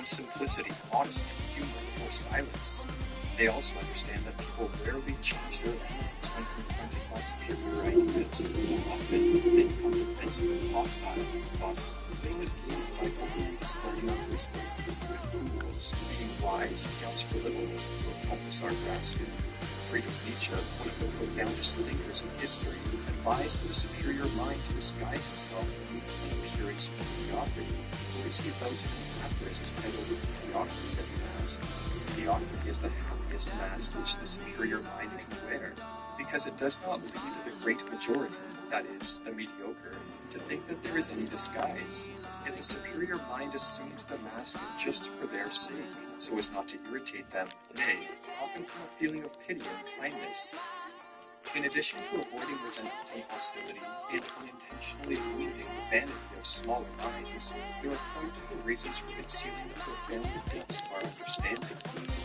find simplicity, modesty, humor, or silence. They also understand that people rarely change their opinions when confronted by superior ideas. Often, they become defensive and hostile. Thus, fame is gained by openly displaying our wisdom. With fools, being wise counts for little, or Balthasar Gracian. Friedrich Nietzsche, one of the profoundest thinkers in history, advised the superior mind to disguise itself beneath an appearance of mediocrity. What is he about in an aphorism titled Mediocrity as a Mask? Mediocrity is the happiest mask which the superior mind can wear, because it does not lead the great majority, that is, the mediocre, to think that there is any disguise. Yet the superior mind assumes the mask just for their sake, so as not to irritate them, nay, often from a feeling of pity and kindness. In addition to avoiding resentment and hostility, and unintentionally wounding the vanity of smaller minds, there are practical reasons for concealing the profound depths of our understanding.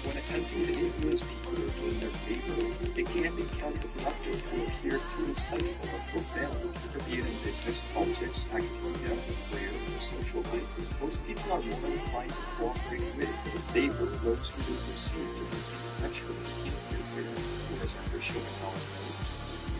When attempting to influence people or gain their favor, it can be counterproductive to appear too insightful or profound, for be it in business, politics, academia, career, or social life. Most people are more inclined to cooperate with or favor those who they perceive to be intellectually inferior, or as others show in our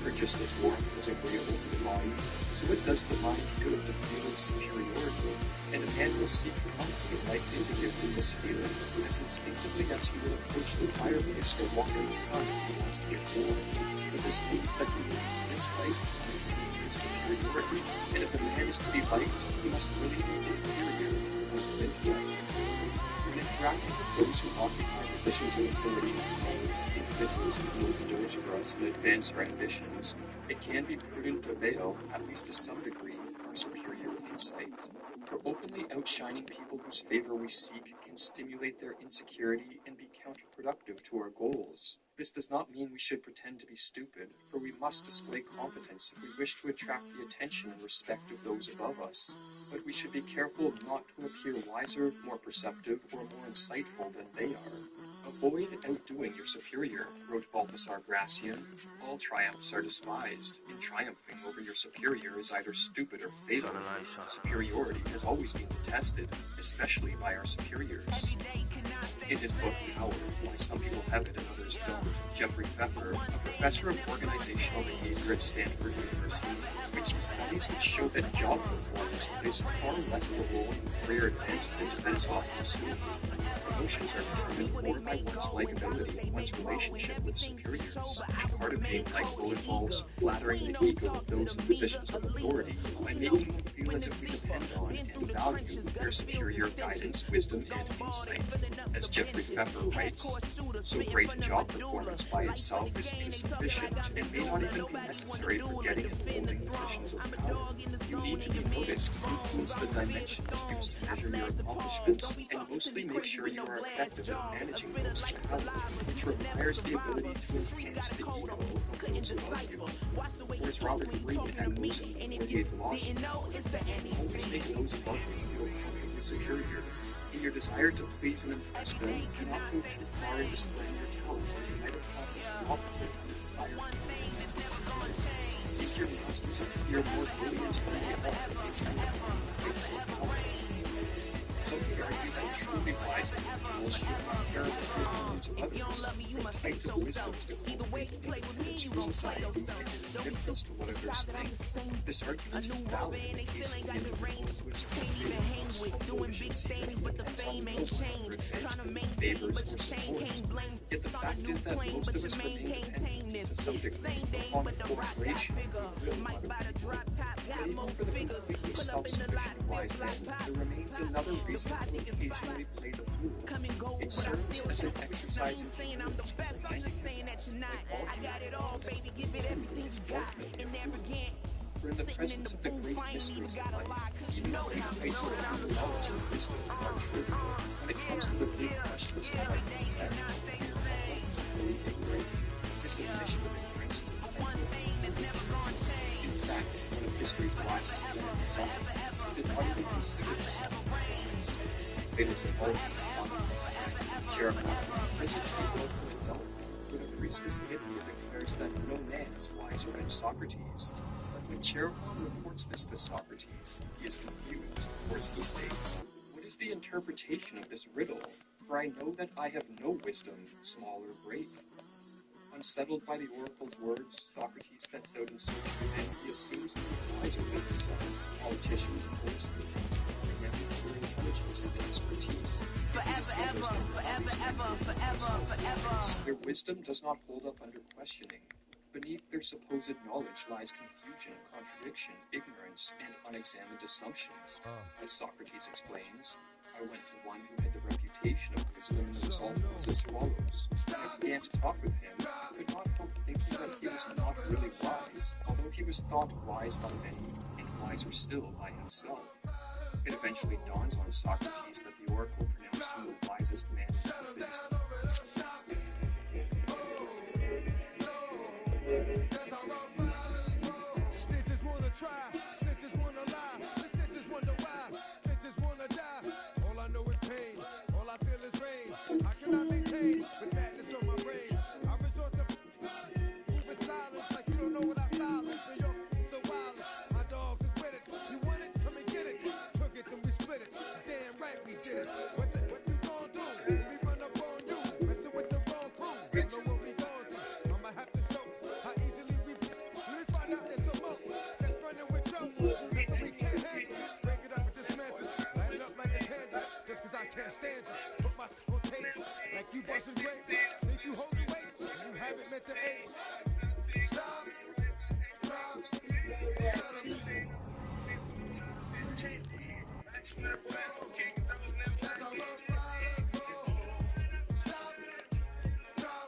are just as warm as agreeable to the body, so it does the mind good to feel its superiority, and a man will seek comfort likely to give him this feeling as instinctively as he will approach the fireplace or walk in the sun if he wants to get warm. But this means that he will dislike his superiority, and if a man is to be liked, he must really be inferior or influence. When interacting with those who occupy positions of authority individuals who open doors for us and advance our ambitions, it can be prudent to veil, at least to some degree, our superior insight. For openly outshining people whose favor we seek can stimulate their insecurity and be counterproductive to our goals. This does not mean we should pretend to be stupid, for we must display competence if we wish to attract the attention and respect of those above us. But we should be careful not to appear wiser, more perceptive, or more insightful than they are. Avoid outdoing your superior, wrote Balthasar Gracian. All triumphs are despised, and triumphing over your superior is either stupid or fatal. Superiority has always been detested, especially by our superiors. In his book Power, Why Some People Have It and Others Don't, Jeffrey Pfeffer, a professor of organizational behavior at Stanford University, reached studies which show that job performance plays far less of a role in career advancement than is often assumed. Promotions are determined more by one's likability, one's relationship with superiors, and part of being likable involves flattering the ego of those in positions of authority by making them feel as if we depend on and value their superior guidance, wisdom, and insight. As Jeffrey Pfeffer writes, so great job performance by itself is insufficient and may not even be necessary for getting and holding positions of power. You need to be noticed, influence the dimensions used to measure your accomplishments, and mostly make sure you are effective at managing those in power, which requires the ability to enhance the ego of those above you. Or as Robert Greene echoes in the 48 Laws of Power, always make those above you feel comfortably superior. In your desire to please and impress them, do not go too far in displaying your talents that you might accomplish the opposite of inspiring them. Make your masters appear more brilliant than they are each time. Some would argue that truly wise individuals should not care about the opinions of others, but type of wisdom is to cultivate independence for society and indifference to what others think. This argument is valid in the case of the individual who is cultivating enough self-sufficiency that he depends on no one for advancement, favors, or support. Yet the fact is that most of us remain dependent to some degree upon the cooperation and goodwill of other people. But even for the completely self-sufficient wise man, there remains another reason to occasionally play the fool. It serves as an exercise in humility, reminding him that, like all human beings, he is ultimately a fool. For in the presence of the great mysteries of life, even the great heights of human knowledge and wisdom are trivial. When it comes to the big questions of life and death, we are ultimately ignorant. This admission of ignorance is essential. In fact, one of history's wisest men, Socrates, did utterly consider himself ignorance. Plato's apology to Socrates, Jeremiah presents the eloquent elder, where the priestess Nydia declares that no man is wiser than Socrates. But when Chaerephon reports this to Socrates, he is confused, for as he states, what is the interpretation of this riddle? For I know that I have no wisdom, small or great. Unsettled by the oracle's words, Socrates sets out in search of men he assumes to be wiser than himself. Politicians, poets, and kings regarding them for their intelligence and expertise. Forever. Their wisdom does not hold up under questioning. Beneath their supposed knowledge lies confusion, contradiction, ignorance, and unexamined assumptions. As Socrates explains, I went to one who had the reputation of wisdom, and the result was as follows. When I began to talk with him, I could not help thinking that he was not really wise, although he was thought wise by many, and wiser still by himself. It eventually dawns on Socrates that the oracle pronounced him the wisest man in Athens. Snitches wanna try, snitches wanna lie, the snitches wonder why, snitches wanna die. All I know is pain, all I feel is rain. I cannot maintain with madness on my brain. I resort to moving silence like you don't know what I style is. New York, so wild. My dogs is with it. You want it? Come and get it. Took it, then we split it. Damn right we did it. What you gon' do? When we run up on you, messing with the wrong crew. Don't know what we gon' do. I'ma have to show how easily we find out there's some more that's running with Joe. Nothing we can't handle. Break it up and dismantle. Light it up like a candle. Just cause I can't stand you. Put my on tape like you bustin' grapes. Think you hold the weight. You haven't met the eight. Stop. Drop. Shut up. That's how rough riders roll. Stop. Drop.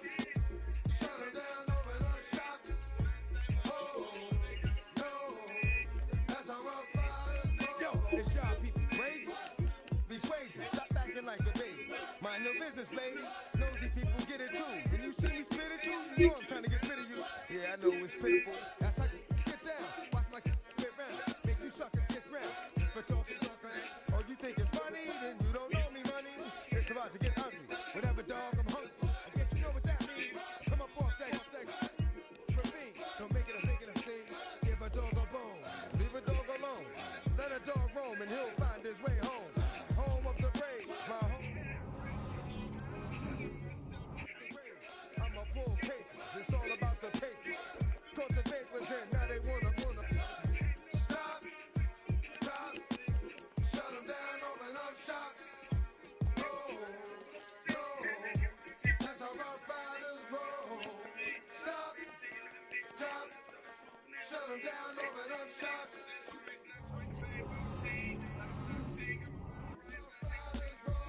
Shut 'em down, open up shop. Oh, no. That's how rough riders roll. Yo, it's y'all people crazy. Be crazy. Stop acting like a baby. Mind your business, lady. Nosy people get it too. When you see me spit at you, you know I'm trying to get rid of you. Yeah, I know it's pitiful. That's how get down. Watch my get round. Make you suckers kiss ground. Just for talking. Oh, you think it's funny? Then you don't know me, money. It's about to get ugly. Whatever, dog, I'm hungry. I guess you know what that means. Come up off that ravine. Don't make it a thing. Give a dog a bone. Leave a dog alone. Let a dog roam and he'll find his way home. Home of the brave. My home. I'm a full papers. It's all about the papers. Caught the papers in. Now they wanna. Stop. Stop. Shut 'em down. Open up shop. Oh, no. That's how rough riders roll. Stop. Stop. Shut 'em down. Open up shop.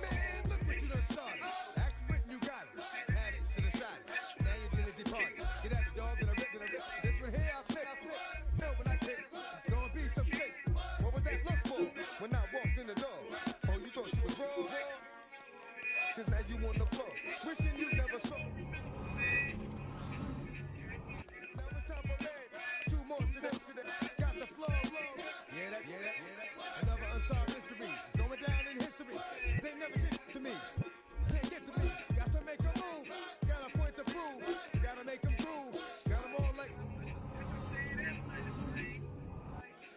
Man, look what you done started. Act quick and you got it. Had it, should have shot it. Now you're dealing departed. Get at the dog that I rip. This one here, I flip. No, when I kick, gonna be some shit. What would that look for when I walked in the door? Oh, you thought you was wrong? Cause now you on the floor. Wishing you never saw. Now it's time for bed. Two more today. Got the floor low. Yeah, that. Another unsolved mystery. Going down in history. They never did to me. Can't get to me. Got to make a move. Got a point to prove. Gotta make them prove. Got them all like.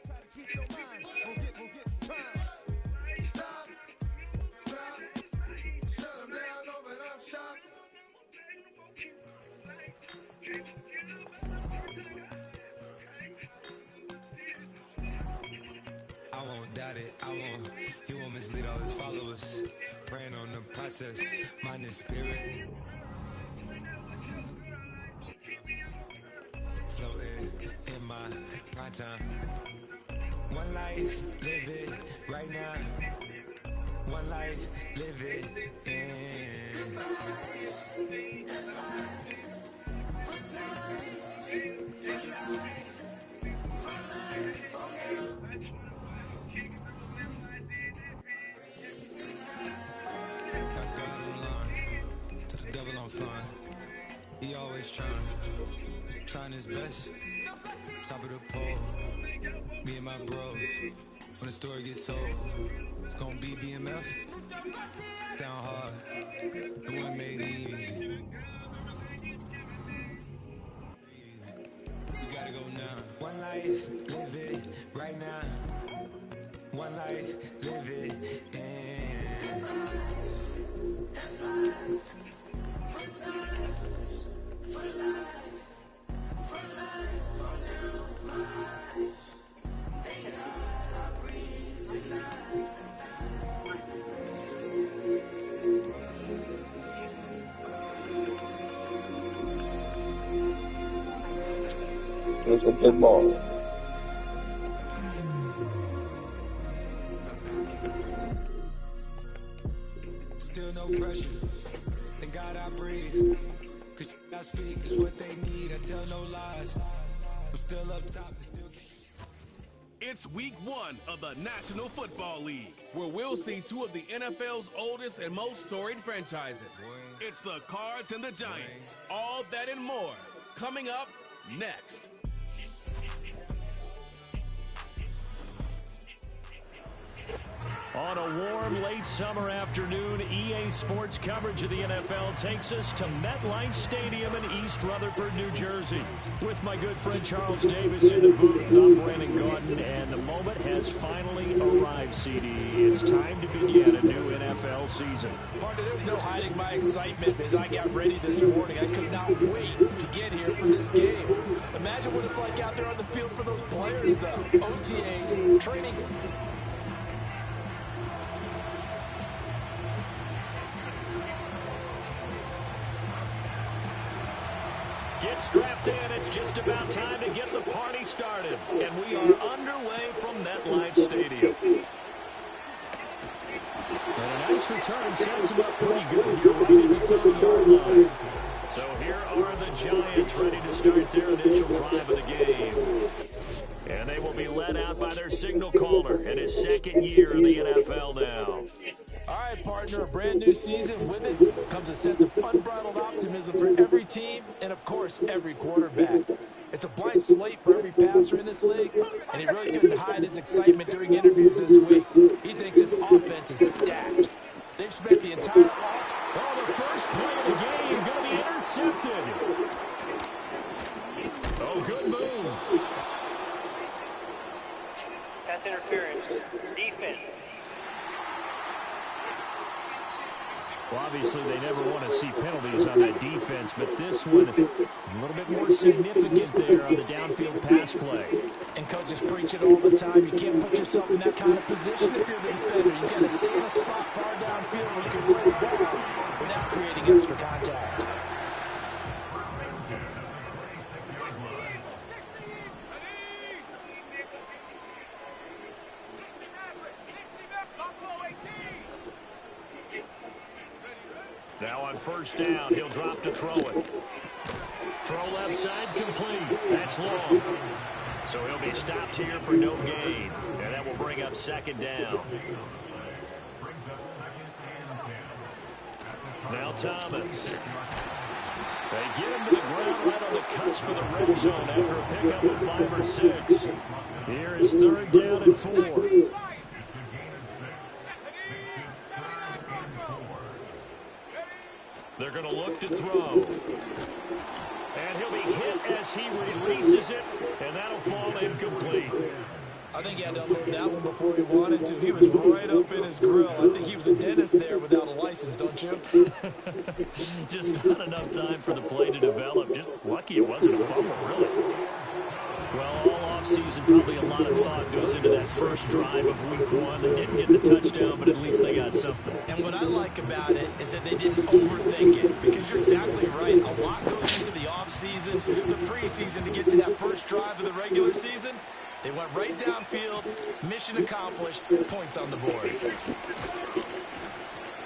Try to keep your mind. Won't get time. Stop. Drop. Shut 'em down. Open up shop. I won't doubt it, he won't mislead all his followers. Praying on the process, mind and spirit. Floating in my prime time. One life, live it right now. One life, live it in. Fun. He always trying his best. Top of the pole, me and my bros. When the story gets told, it's gonna be BMF. Down hard, the one made easy. We gotta go now. One life, live it right now. One life, live it in. That's life. For times, for life, for now, my eyes. Thank God I breathe tonight. That's a good ball. Still no pressure. Thank God I breathe. Cause I speak is what they need. I tell no lies. I'm still up top and still can't. It's week 1 of the National Football League, where we'll see 2 of the NFL's oldest and most storied franchises. It's the Cards and the Giants. All that and more coming up next. On a warm, late summer afternoon, EA Sports coverage of the NFL takes us to MetLife Stadium in East Rutherford, New Jersey. With my good friend Charles Davis in the booth, I'm Brandon Gaudin, and the moment has finally arrived, CD. It's time to begin a new NFL season. Partner, there's no hiding my excitement as I got ready this morning. I could not wait to get here for this game. Imagine what it's like out there on the field for those players, though. OTAs, training. Get strapped in. It's just about time to get the party started. And we are underway from MetLife Stadium. And a nice return sets him up pretty good here right at the 30-yard line. So here are the Giants ready to start their initial drive of the game. And they will be led out by their signal caller in his second year in the NFL now. All right, partner, a brand new season. With it comes a sense of unbridled optimism for every team and, of course, every quarterback. It's a blank slate for every passer in this league, and he really couldn't hide his excitement during interviews this week. He thinks his offense is stacked. They've spent the entire offs. Oh, the first play of the game going to be intercepted. Oh, good move. Pass interference. Defense. Well, obviously, they never want to see penalties on that defense, but this one, a little bit more significant there on the downfield pass play. And coaches preach it all the time. You can't put yourself in that kind of position if you're the defender. You've got to stay in a spot far downfield where you can play the ball without creating extra contact. Now on first down, he'll drop to throw it. Throw left side complete. That's long. So he'll be stopped here for no gain. And that will bring up second down. Now Thomas. They get him to the ground right on the cusp of the red zone after a pickup of 5 or 6. Here is third down and 4. They're going to look to throw. And he'll be hit as he releases it, and that'll fall incomplete. I think he had to unload that one before he wanted to. He was right up in his grill. I think he was a dentist there without a license, don't you? Just not enough time for the play to develop. Just lucky it wasn't a fumble, really. Well, all offseason, probably a lot of thought goes into that first drive of week 1. They didn't get the touchdown, but at least they got something. And what I like about it is that they didn't overthink it, because you're exactly right. A lot goes into the offseason, the preseason, to get to that first drive of the regular season. They went right downfield, mission accomplished, points on the board.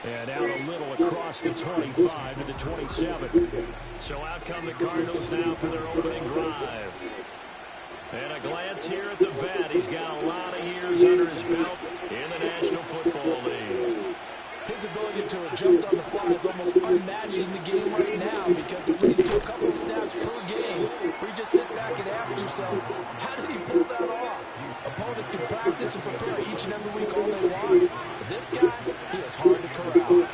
And out a little across the 25 to the 27. So out come the Cardinals now for their opening drive. And a glance here at the vet. He's got a lot of years under his belt in the National Football League. His ability to adjust on the fly is almost unmatched in the game right now, because it leads to a couple of snaps per game where you just sit back and ask yourself, how did he pull that off? Opponents can practice and prepare each and every week all they want. But this guy, he is hard to corral.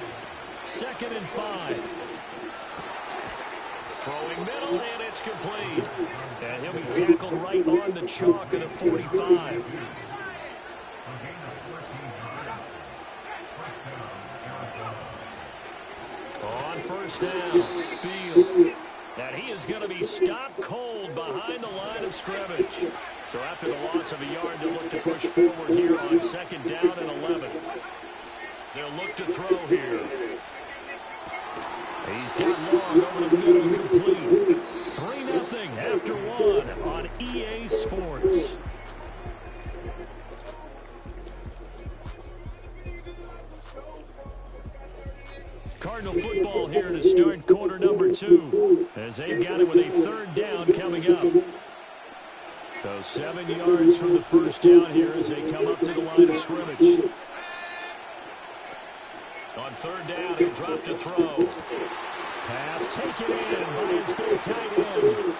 2nd and 5. Throwing middle, and it's complete. And he'll be tackled right on the chalk of the 45. On first down, Beal. And he is going to be stopped cold behind the line of scrimmage. So after the loss of a yard, they'll look to push forward here on second down and 11. They'll look to throw here. He's got long over the middle, complete. 3-0 after one on EA Sports. Cardinal football here to start quarter number 2, as they've got it with a third down coming up. So 7 yards from the first down here as they come up to the line of scrimmage. On third down, he'll drop to throw. Pass taken in by his big tight end.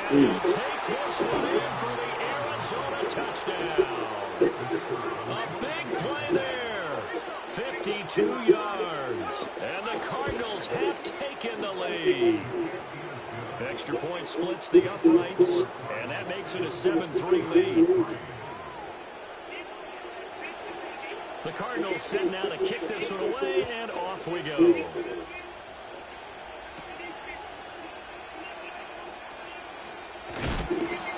And he'll take this one in for the Arizona touchdown. A big play there. 52 yards. And the Cardinals have taken the lead. Extra point splits the uprights, and that makes it a 7-3 lead. The Cardinals set now to kick this one away, and off we go.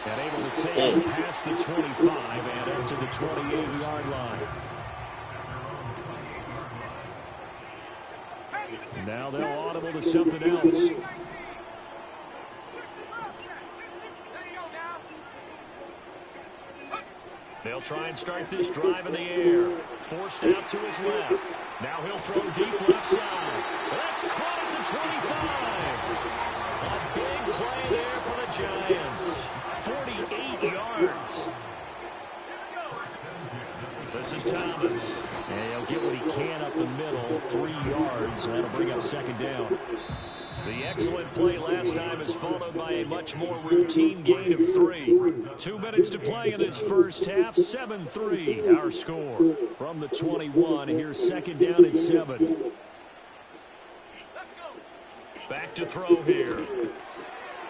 And able to take it past the 25 and up to the 28-yard line. Now they'll audible to something else. They'll try and start this drive in the air. Forced out to his left. Now he'll throw deep left side. That's caught at the 25. A big play there for the Giants. 48 yards. This is Thomas. And he'll get what he can up the middle. 3 yards. That'll bring up second down. The excellent play last time is followed by a much more routine gain of 3. 2 minutes to play in this first half. 7-3 our score. From the 21, here's second down and 7. Back to throw here.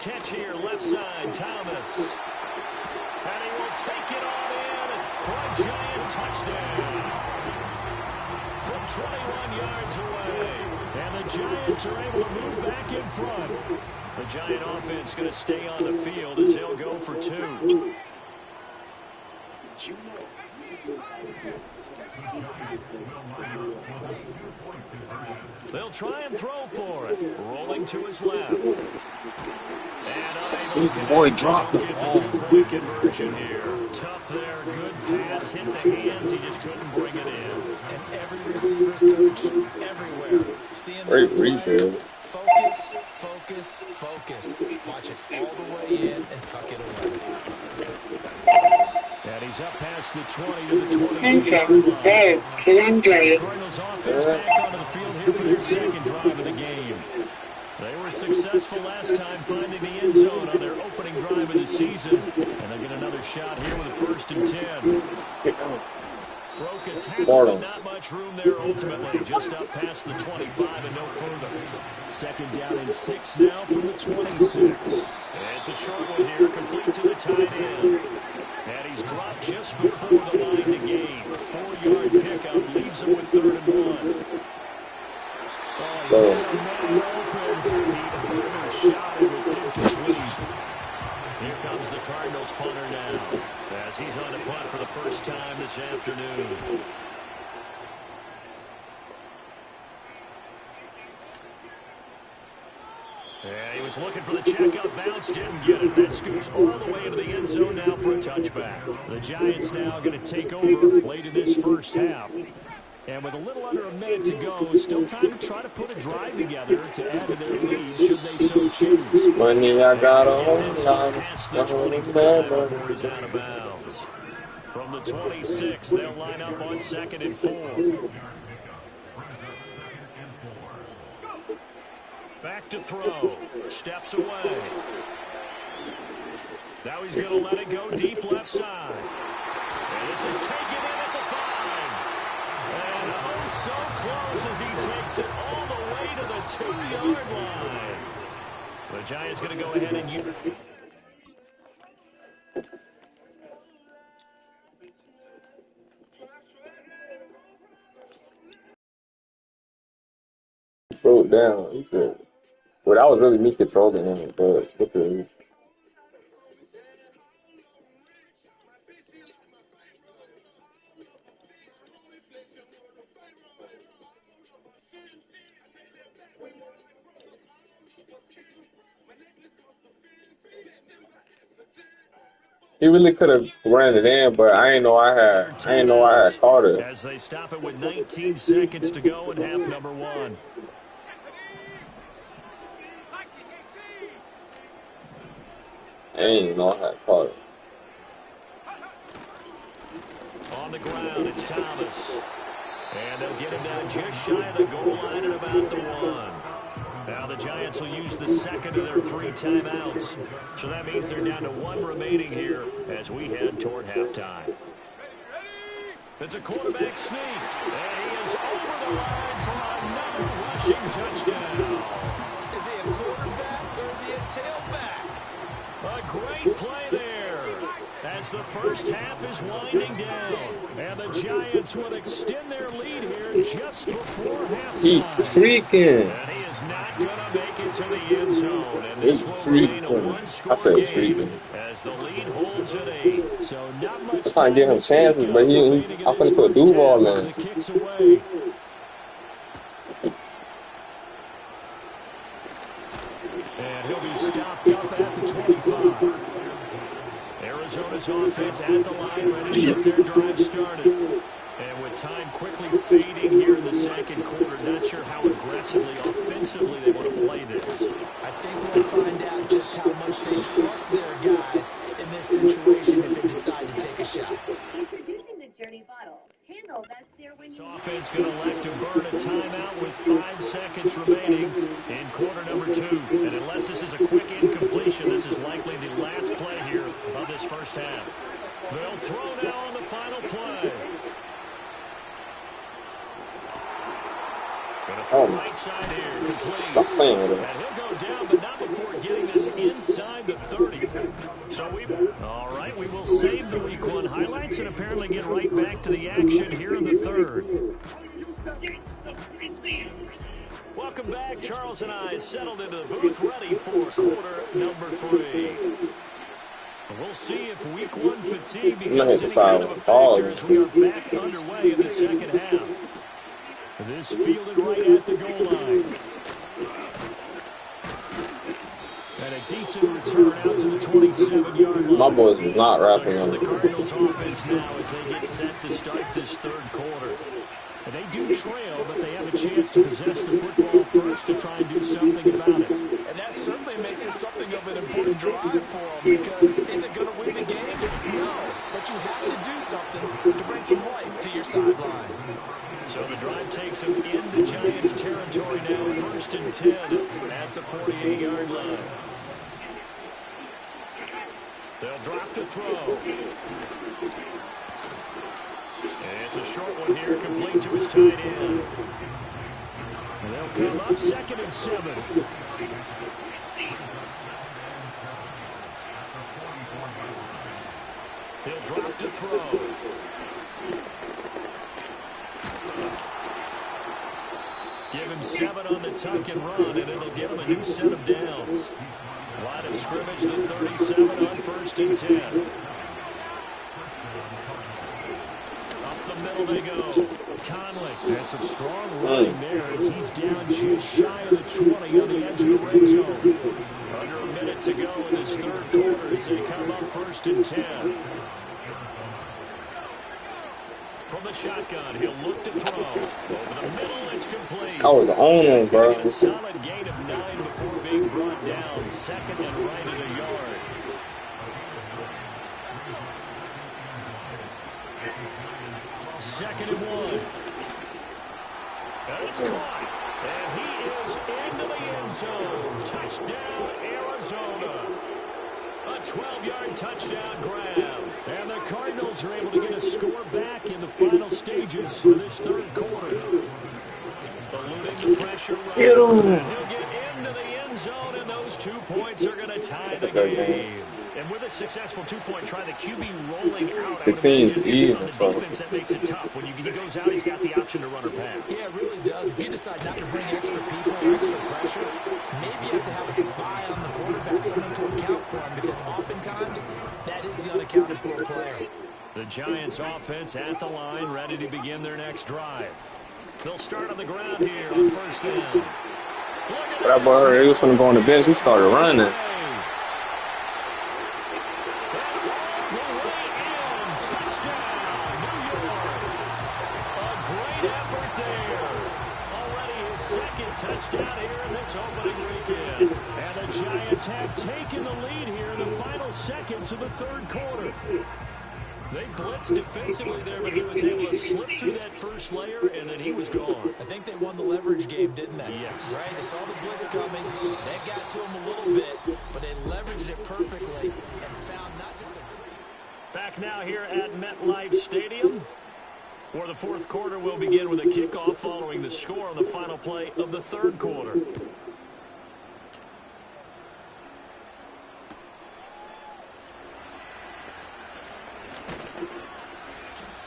Catch here, left side, Thomas. And he will take it on in for a Giant touchdown. From 21 yards away. And the Giants are able to move back in front. The Giant offense going to stay on the field as they'll go for 2. They'll try and throw for it. Rolling to his left. And this boy dropped the ball. Two-point conversion here. Tough there. Good pass. Hit the hands. He just couldn't bring it in. And every receiver's coach everywhere. Seeing Great refill. Focus, focus, focus. Watch it all the way in and tuck it away. And he's up past the 20 to the 22. Cardinals offense back onto the field here for their second drive of the game. They were successful last time finding the end zone on their opening drive of the season. And they'll get another shot here with a 1st and 10. Broke a tackle, but not much room there ultimately. Just up past the 25 and no further. Second down and 6 now from the 26. And it's a short one here, complete to the tight end. And he's dropped just before the line to gain. 4-yard pickup leaves him with 3rd and 1. Oh, he had a man open. He overshot him. It's incomplete. Here comes the Cardinals punter now, as he's on the punt for the first time this afternoon. Yeah, he was looking for the checkup bounce, didn't get it. That scoots all the way into the end zone now for a touchback. The Giants now going to take over late in this first half. And with a little under a minute to go, still time to try to put a drive together to add to their lead should they so choose. Money I got on, past the 25 before he's out of bounds. From the 26, they'll line up on 2nd and 4. Back to throw. Steps away. Now he's going to let it go deep left side. And this is taken in at the 5. And oh, so close as he takes it all the way to the 2-yard line. The Giants going to go ahead and use. broke down. He said, well, that was really me controlling him, but what the. He really could have ran it in, but I ain't know I had caught it. As they stop it with 19 seconds to go in half number one. I ain't know I had caught it. On the ground, it's Thomas. And they'll get him down just shy of the goal line at about the one. Now the Giants will use the second of their 3 timeouts. So that means they're down to 1 remaining here as we head toward halftime. It's a quarterback sneak. And he is over the line for another rushing touchdown. Is he a quarterback or is he a tailback? A great play there as the first half is winding down. And the Giants will extend their lead here just before halftime. He's freaking. And he is not going to make it to the end zone. And this will remain a one-score game as the lead holds at 8. So not much I'm trying to give him chances, but I'm going to put Duval in. Kicks away. And he'll be stopped up at the 25. Arizona's offense at the line, ready to get their drive started. And with time quickly fading here in the second quarter, not sure how aggressively, offensively they want to play this. I think we'll find out just how much they trust their guys in this situation if they decide to take a shot. Introducing the Journey bottle. Handle that's there when This you offense going to elect to burn a timeout with 5 seconds remaining in quarter number 2. And unless this is a quick incompletion, this is likely the last play here of this first half. They'll throw now on the final play. Going to throw right side here, complete. Stop playing with him. And he'll go down, but not before getting this inside the 30. So all right, we will save the week 1 highlights and apparently get right back to the action here in the third. Welcome back. Charles and I settled into the booth, ready for quarter number 3. We'll see if week 1 fatigue becomes any kind of a factor as we are back underway in the second half. This fielded right at the goal line. And a decent return out to the 27-yard line. My boys is not rapping on the Cardinals offense now as they get set to start this third quarter. And they do trail, but they have a chance to possess the football first to try and do something about it. And that certainly makes it something of an important drive for them because is it going to win the game? No, but you have to do something to bring some life to your sideline. So the drive takes them into Giants territory now, 1st and 10 at the 48-yard line. They'll drop to throw. It's a short one here, complete to his tight end. And they'll come up 2nd and 7. He'll drop to throw. Give him 7 on the tuck and run, and it'll give him a new set of downs. Line of scrimmage, the 37 on 1st and 10. Up the middle they go. Conley has some strong running there as he's down just shy of the 20 on the edge of the red zone. Under a minute to go in this third quarter as they come up 1st and 10. From the shotgun, he'll look to throw. Over the middle, it's complete. I was on him, bro. A solid gain of 9 before being brought down. 2nd and right of the yard. Second and 1. And it's caught. And he is into the end zone. Touchdown, Arizona. A 12-yard touchdown grab. And the Cardinals are able to get a score back in the final stages of this third quarter. Eluding the pressure. Get him. And he'll get into the end zone, and those 2 points are going to tie the game. And with a successful 2-point try, the QB rolling out. The team's even. On the defense, that makes it tough. When he goes out, he's got the option to run or pass. Yeah, it really does. If you decide not to bring extra people for him because oftentimes that is the unaccounted for player. The Giants offense at the line, ready to begin their next drive. They'll start on the ground here on first down. But that boy heard he was going to go on the bench. He started running. Touchdown here in this opening weekend. And the Giants have taken the lead here in the final seconds of the third quarter. They blitzed defensively there, but he was able to slip through that first layer, and then he was gone. I think they won the leverage game, didn't they? Yes. Right? They saw the blitz coming. That got to him a little bit, but they leveraged it perfectly and found not just a... Back now here at MetLife Stadium, where the fourth quarter will begin with a kickoff following the score on the final play of the third quarter.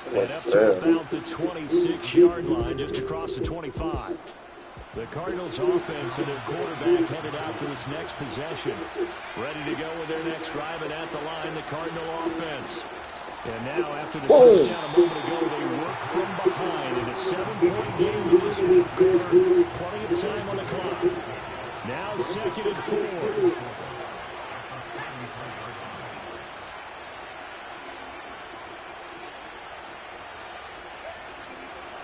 And up to about the 26-yard line, just across the 25. The Cardinals offense and their quarterback headed out for this next possession. Ready to go with their next drive, and at the line, the Cardinal offense. And now, after the touchdown a moment ago, they work from behind in a 7-point game in this fourth quarter. Plenty of time on the clock. Now 2nd and 4.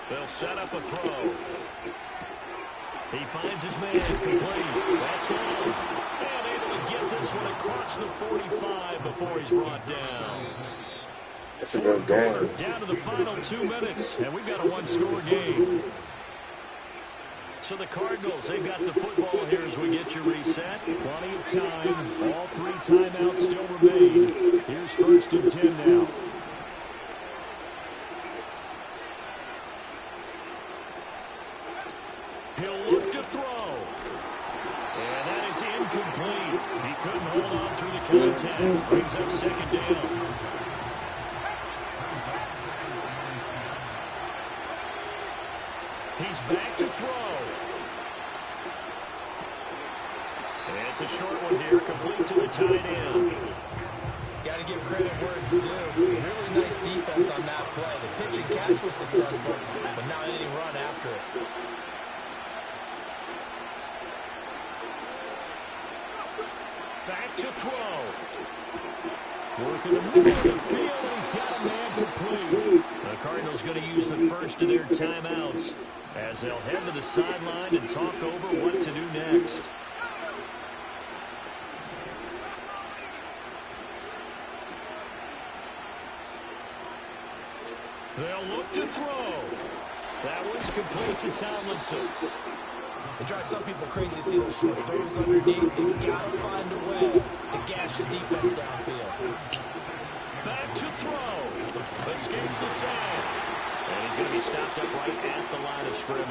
They'll set up a throw. He finds his man complete. That's long. And able to get this one across the 45 before he's brought down. It's a good game. Down to the final 2 minutes, and we've got a one-score game. So the Cardinals, they've got the football here as we get you reset. Plenty of time. All 3 timeouts still remain. Here's 1st and 10 now. He'll look to throw. And that is incomplete. He couldn't hold on through the contact. Brings up 2nd down. He's back to throw. And it's a short one here, complete to the tight end. Got to give credit where it's due. Really nice defense on that play. The pitch and catch was successful, but not any run after it. Back to throw. Working the middle of the field, and he's got a man complete. The Cardinals going to use the first of their timeouts as they'll head to the sideline and talk over what to do next. They'll look to throw. That one's complete to Tomlinson. It drives some people crazy to see those short throws underneath. They gotta find a way to gash the defense downfield. Back to throw. Escapes the sack. And he's going to be stopped up right at the line of scrimmage.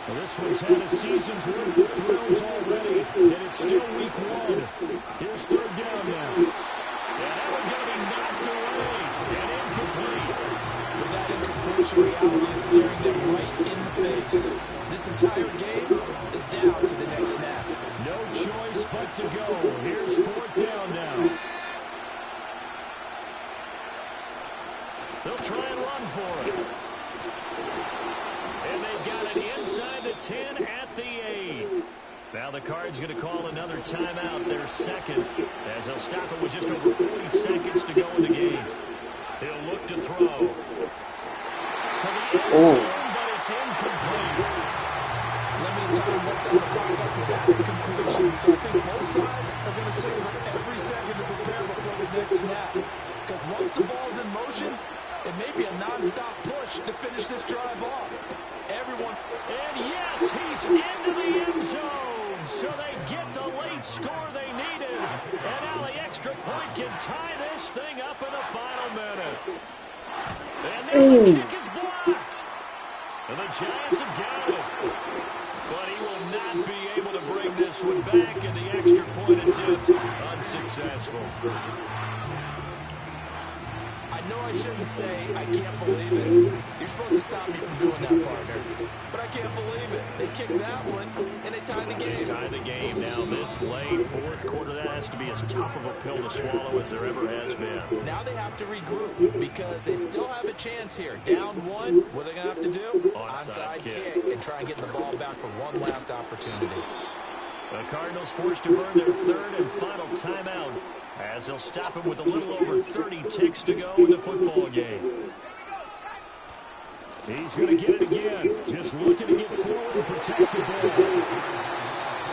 Well, this one's had a season's worth of thrills already, and it's still week 1. Here's 3rd down now. And that one's going to be knocked away and incomplete. But that incompletion reality is staring them right in the face. This entire game is down to the next snap. No choice but to go. Here's 4th down now. They'll try and run for it. And they've got it inside the 10 at the 8. Now the Cards going to call another timeout, their 2nd, as they'll stop it with just over 40 seconds to go in the game. He'll look to throw. To the end zone, but it's incomplete. Limited time left on the clock after that incompletion. So I think both sides are going to savor every second to prepare before the next snap. Because once the ball's in motion, it may be a non-stop push to finish this drive off. Everyone. And yes, he's into the end zone. So they get the late score they needed. And now the extra point can tie this thing up in the final minute. And now the kick is blocked. And the Giants have got it. But he will not be able to bring this one back, and the extra point attempt unsuccessful. I know I shouldn't say I can't believe it. You're supposed to stop me from doing that, partner. But I can't believe it. They kicked that one, and they tied the game. Tie the game now this late. Fourth quarter, that has to be as tough of a pill to swallow as there ever has been. Now they have to regroup because they still have a chance here. Down one, what are they going to have to do? Onside kick and try and get the ball back for one last opportunity. The Cardinals forced to burn their third and final timeout as they'll stop him with a little over 30 ticks to go in the football game. He's going to get it again. Just looking to get forward and protect the ball.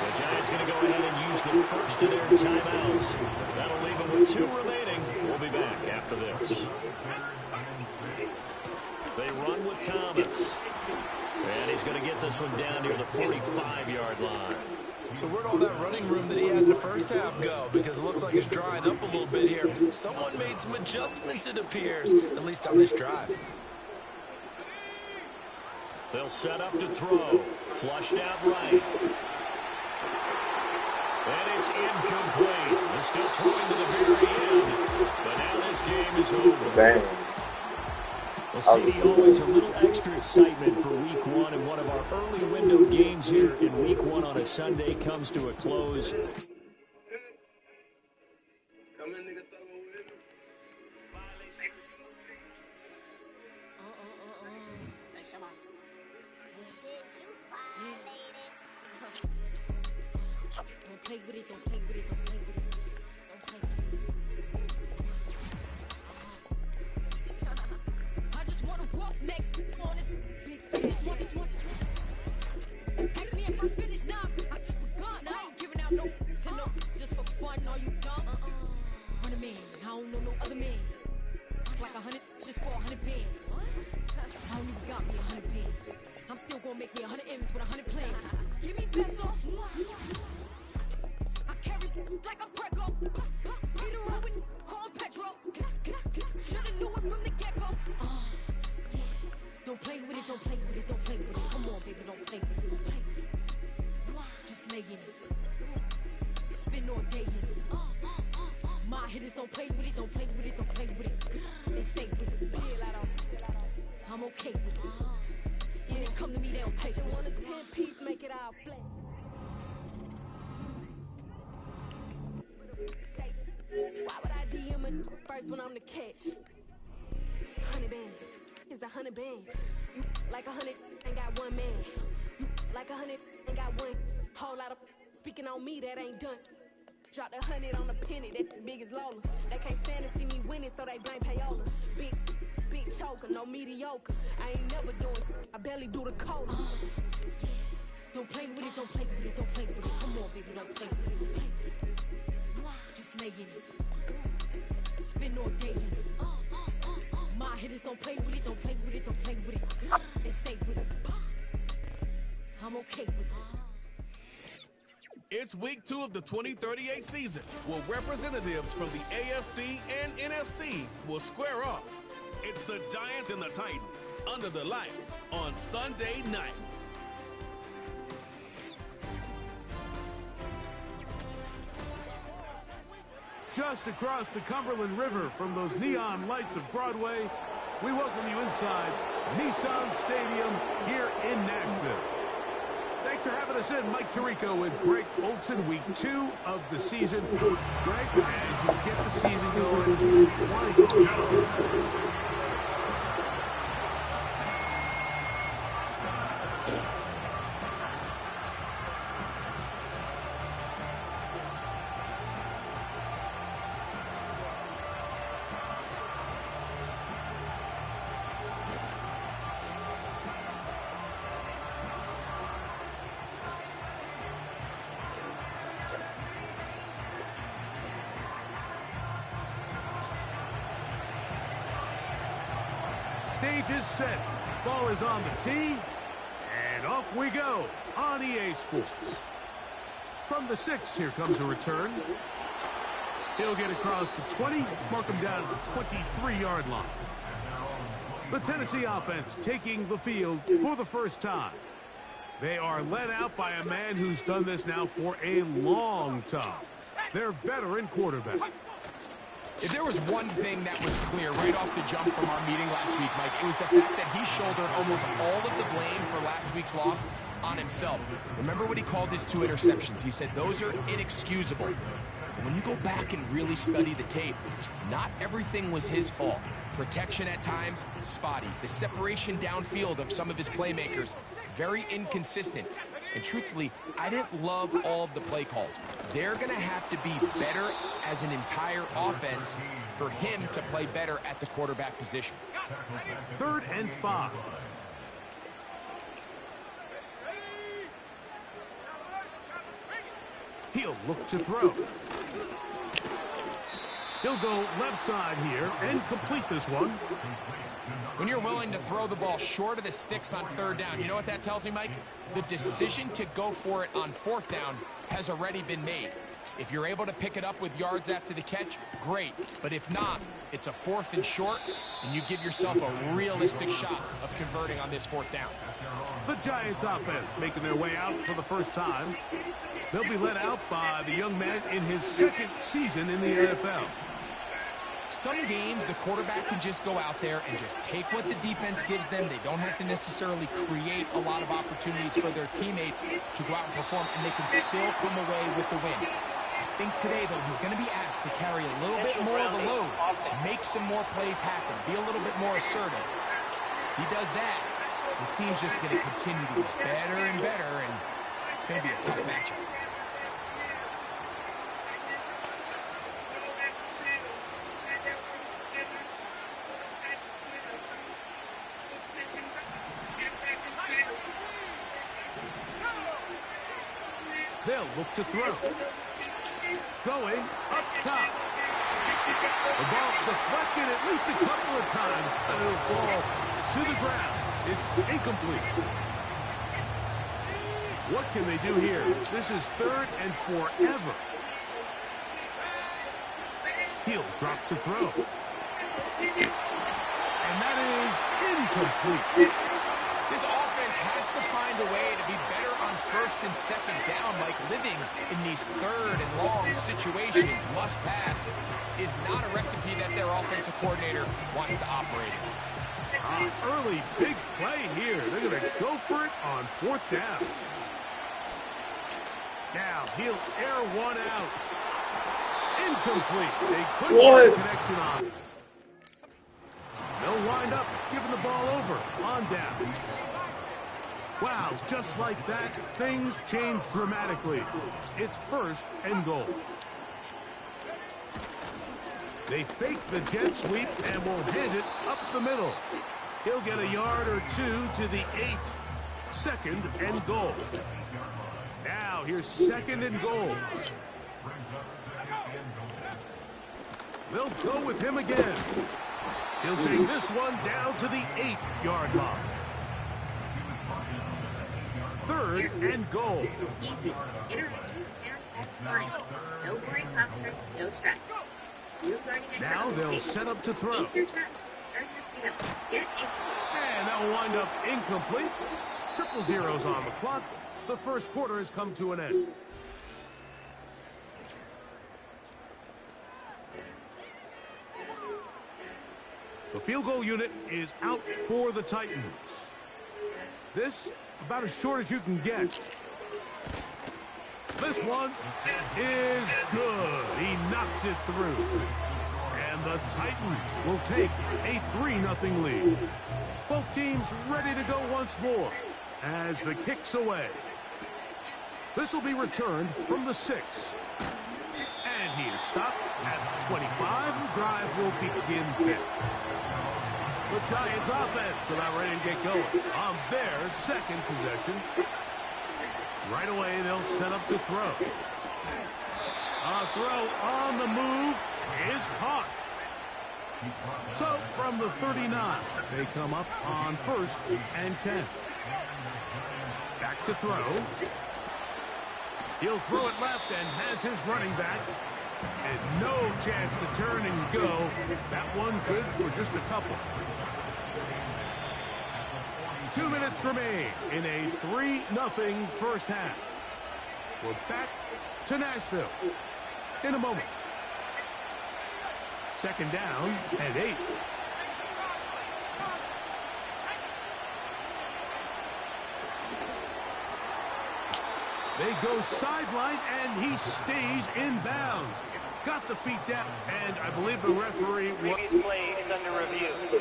The Giants going to go ahead and use the first of their timeouts. That'll leave them with 2 remaining. We'll be back after this. They run with Thomas. And he's going to get this one down near the 45-yard line. So where'd all that running room that he had in the first half go? Because it looks like it's drying up a little bit here. Someone made some adjustments, it appears, at least on this drive. They'll set up to throw. Flushed out right. And it's incomplete. They're still throwing to the very end. But now this game is over. Dang. Well, CD, always a little extra excitement for Week 1, and one of our early window games here in Week 1 on a Sunday comes to a close. Don't play with it, don't play with it, don't play with it. Don't play with it. I just want to walk next on it. I just want. Ask me if I finished now. I just begun. I ain't giving out no to no. Just for fun, are you dumb? 100 man, I don't know no other man. Like 100, just for 100 bands. I don't even got me 100 bands. I'm still gonna make me 100 M's with 100 plans. Give me peso. I carry like a Prego. Get a roll with Corn Petro. Shoulda knew it from the get-go. Don't play with it, don't play with it, don't play with it. Come on, baby, don't play with it, don't play with it. Just lay in it. Spin all day in it. My hitters don't play with it, don't play with it, don't play with it. They stay with it. I'm okay with it. Yeah, they come to me, they don't pay. You want a 10-piece, make it all flat. Why would I DM it first when I'm the catch? 100 bands, it's 100 bands. You like 100, ain't got one man. You like 100, ain't got one. Whole lot of speaking on me, that ain't done. Dropped 100 on the penny, that big as Lola. They can't stand to see me winning, so they blame payola. Big choker, no mediocre. I ain't never doing, I barely do the cola. Don't play with it, don't play with it, don't play with it. Come on, baby, don't play with it, don't play with it. Just lay in it. Spin all day in it. My hitters don't play with it, don't play with it, don't play with it. They stay with it. I'm okay with it. It's week 2 of the 2038 season, where representatives from the AFC and NFC will square off. It's the Giants and the Titans under the lights on Sunday night. Just across the Cumberland River from those neon lights of Broadway, we welcome you inside Nissan Stadium here in Nashville. Thanks for having us in. Mike Tirico with Greg Olson, week 2 of the season. Greg, as you get the season going, why go? Stage is set. Ball is on the tee. And off we go on EA Sports. From the 6, here comes a return. He'll get across the 20, mark him down at the 23-yard line. The Tennessee offense taking the field for the first time. They are led out by a man who's done this now for a long time. Their veteran quarterback. If there was one thing that was clear right off the jump from our meeting last week, Mike, it was the fact that he shouldered almost all of the blame for last week's loss on himself. Remember what he called his 2 interceptions? He said those are inexcusable. But when you go back and really study the tape, not everything was his fault. Protection at times, spotty. The separation downfield of some of his playmakers, very inconsistent. And truthfully, I didn't love all of the play calls. They're going to have to be better as an entire offense for him to play better at the quarterback position. 3rd and 5. He'll look to throw. He'll go left side here and complete this one. When you're willing to throw the ball short of the sticks on 3rd down, you know what that tells me, Mike? The decision to go for it on 4th down has already been made. If you're able to pick it up with yards after the catch, great. But if not, it's a 4th and short, and you give yourself a realistic shot of converting on this 4th down. The Giants offense making their way out for the first time. They'll be led out by the young man in his 2nd season in the NFL. Some games, the quarterback can just go out there and just take what the defense gives them. They don't have to necessarily create a lot of opportunities for their teammates to go out and perform, and they can still come away with the win. I think today, though, he's going to be asked to carry a little bit more of the load, make some more plays happen, be a little bit more assertive. If he does that, this team's just going to continue to get better and better, and it's going to be a tough matchup. They'll look to throw. Going up top. The ball deflected at least a couple of times, but it'll fall to the ground. It's incomplete. What can they do here? This is 3rd and forever. He'll drop to throw. And that is incomplete. This offense has to find a way to be better on 1st and 2nd down, like living in these 3rd and long situations. Must pass is not a recipe that their offensive coordinator wants to operate in. Early big play here. They're going to go for it on 4th down. Now he'll air one out. Incomplete. They couldn't get a connection on it. They'll wind up giving the ball over on down. Wow, just like that, things change dramatically. It's 1st and goal. They fake the jet sweep and will hand it up the middle. He'll get a yard or 2 to the 8. 2nd and goal. Now here's 2nd and goal. They'll go with him again. He'll take this one down to the 8-yard line. 3rd and goal. Easy, interactive, learning. No boring classrooms, no stress. You learning at Now they'll set up to throw. Ace your test. Earn your freedom. Get Ace. And that'll wind up incomplete. 0-0s on the clock. The first quarter has come to an end. The field goal unit is out for the Titans. This, about as short as you can get. This one is good. He knocks it through. And the Titans will take a 3-0 lead. Both teams ready to go once more as the kick's away. This will be returned from the 6. And he is stopped at 25. The drive will begin there. The Giants offense about ready to get going on their 2nd possession. Right away, they'll set up to throw. A throw on the move is caught. So from the 39, they come up on 1st and 10. Back to throw. He'll throw it left and has his running back. And no chance to turn and go. That one good for just a couple. 2 minutes remain in a 3-0 first half. We're back to Nashville in a moment. second down and 8. They go sideline, and he stays in bounds. Got the feet down, and I believe the referee... Previous play is under review.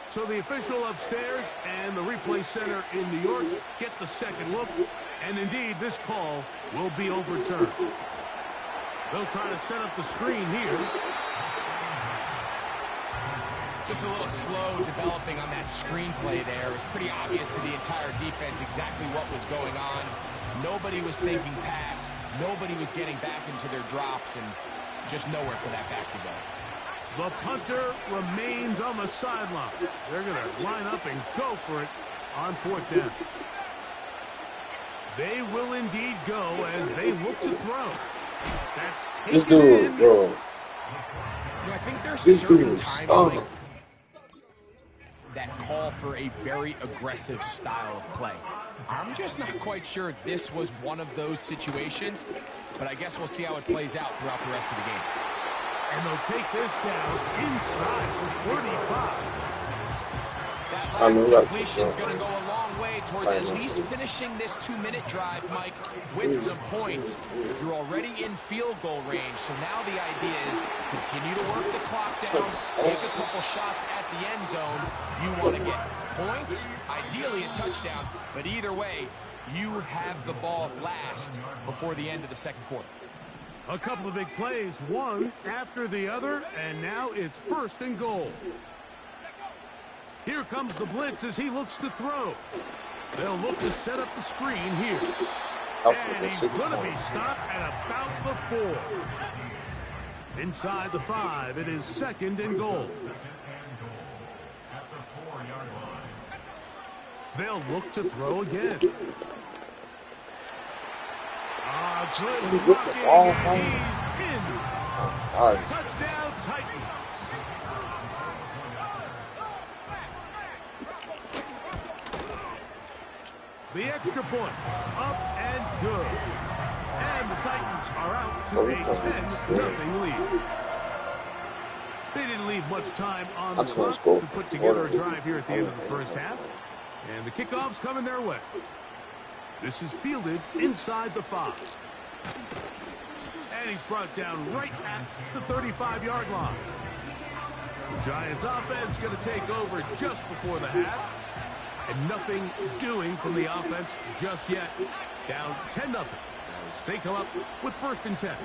So the official upstairs and the replay center in New York get the second look, and indeed this call will be overturned. They'll try to set up the screen here. Just a little slow developing on that screenplay there. It was pretty obvious to the entire defense exactly what was going on. Nobody was thinking pass. Nobody was getting back into their drops, and just nowhere for that back to go. The punter remains on the sideline. They're going to line up and go for it on 4th down. They will indeed go as they look to throw. That's this dude, bro. You know, I think there's This certain dude times like that call for a very aggressive style of play. I'm just not quite sure this was one of those situations, but I guess we'll see how it plays out throughout the rest of the game. And they'll take this down inside the 45. That last completion's going to go a long way towards at least finishing this 2-minute drive, Mike, with some points. You're already in field goal range, so now the idea is continue to work the clock down, take a couple shots at the end zone. You want to get points, ideally a touchdown, but either way, you have the ball last before the end of the second quarter. A couple of big plays, one after the other, and now it's 1st and goal. Here comes the blitz as he looks to throw. They'll look to set up the screen here. And he's going to be stopped at about the 4. Inside the 5, it is 2nd and goal. They'll look to throw again. Good blocking, and he's in. Touchdown, Titans. The extra point, up and good. And the Titans are out to a 10-0 lead. They didn't leave much time on the clock to put together a drive here at the end of the first half. And the kickoff's coming their way. This is fielded inside the 5. And he's brought down right at the 35-yard line. The Giants offense going to take over just before the half. And nothing doing from the offense just yet. Down 10-0 as they come up with 1st and 10.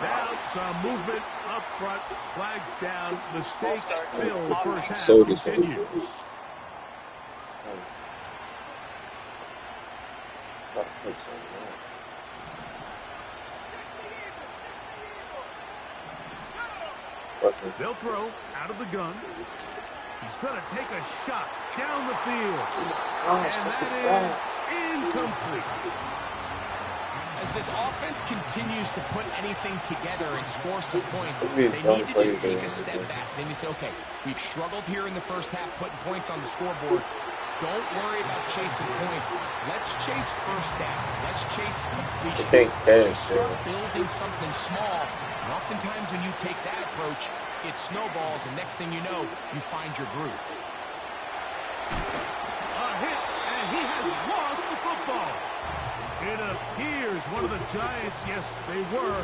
Now some movement up front. Flags down. Mistakes fill the first half continues. They'll throw out of the gun. He's going to take a shot down the field. And that is incomplete. As this offense continues to put anything together and score some points, they need to just take a step back. Then you say, okay, we've struggled here in the first half putting points on the scoreboard. Don't worry about chasing points. Let's chase first downs. Let's chase completions. Just start building something small. And oftentimes when you take that approach, it snowballs, and next thing you know, you find your groove. A hit, and he has lost the football. It appears one of the Giants, yes, they were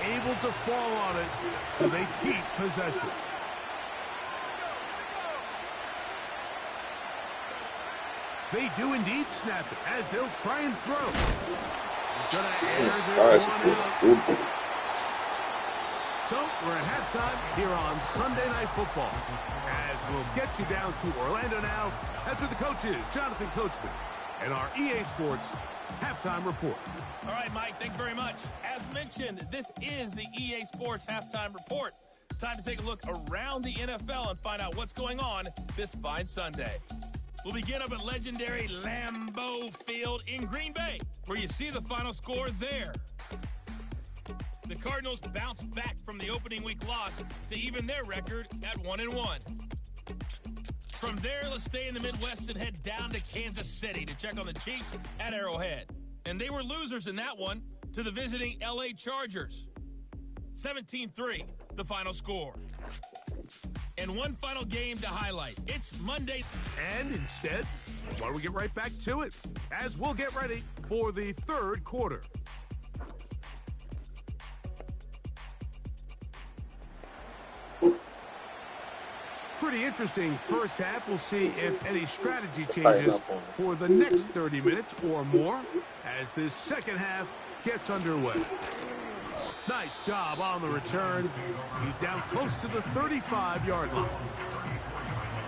able to fall on it, so they keep possession. They do indeed snap it, as they'll try and throw. He's going to air this one out. So, we're at halftime here on Sunday Night Football. As we'll get you down to Orlando now, that's with the coaches, Jonathan Coachman, and our EA Sports Halftime Report. All right, Mike, thanks very much. As mentioned, this is the EA Sports Halftime Report. Time to take a look around the NFL and find out what's going on this fine Sunday. We'll begin up at legendary Lambeau Field in Green Bay, where you see the final score there. The Cardinals bounced back from the opening week loss to even their record at 1-1. From there, let's stay in the Midwest and head down to Kansas City to check on the Chiefs at Arrowhead. And they were losers in that one to the visiting LA Chargers. 17-3, the final score. And one final game to highlight. It's Monday. And instead, why don't we get right back to it as we'll get ready for the third quarter. Pretty interesting first half. We'll see if any strategy changes for the next 30 minutes or more as this second half gets underway. Nice job on the return. He's down close to the 35-yard line.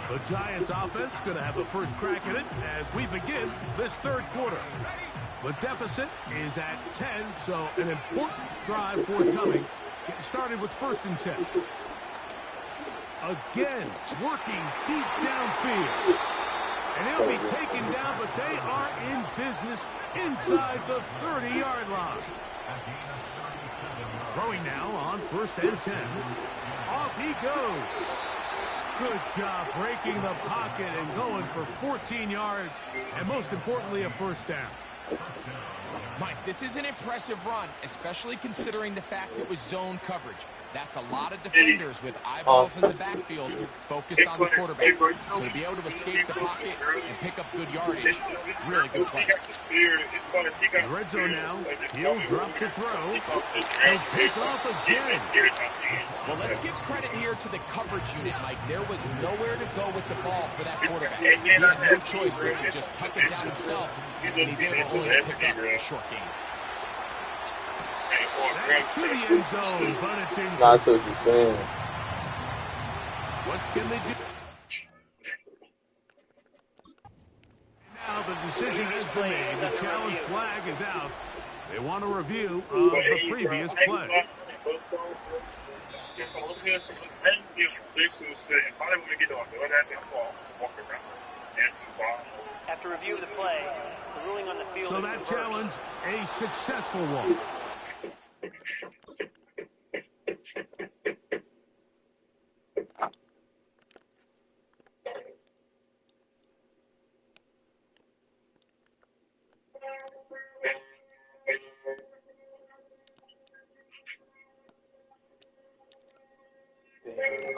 The Giants offense going to have the first crack at it as we begin this third quarter. The deficit is at 10, so an important drive forthcoming. Getting started with 1st and 10. Again, working deep downfield. And he'll be taken down, but they are in business inside the 30-yard line. Throwing now on 1st and 10. Off he goes. Good job breaking the pocket and going for 14 yards, and most importantly, a first down. Mike, this is an impressive run, especially considering the fact it was zone coverage. That's a lot of defenders with eyeballs in the backfield focused on the quarterback. So to be able to escape the pocket and pick up good yardage, really good play. The red zone now. He'll drop to throw. He'll take off again. Well, let's give credit here to the coverage unit, Mike. There was nowhere to go with the ball for that quarterback. He had no choice but to just tuck it down himself, and he's able to only pick up a short gain. To the end zone, but it's in. That's what you're saying. What can they do? Now the decision has been made. The challenge flag is out. They want a review of the previous play. After review of the play, the ruling on the field. So that challenge, a successful one.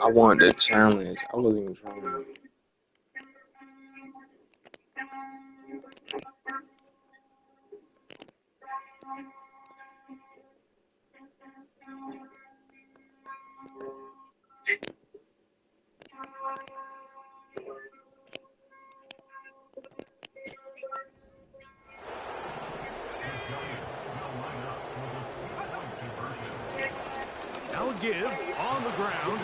I want the challenge. I wasn't even trying. Now a give on the ground,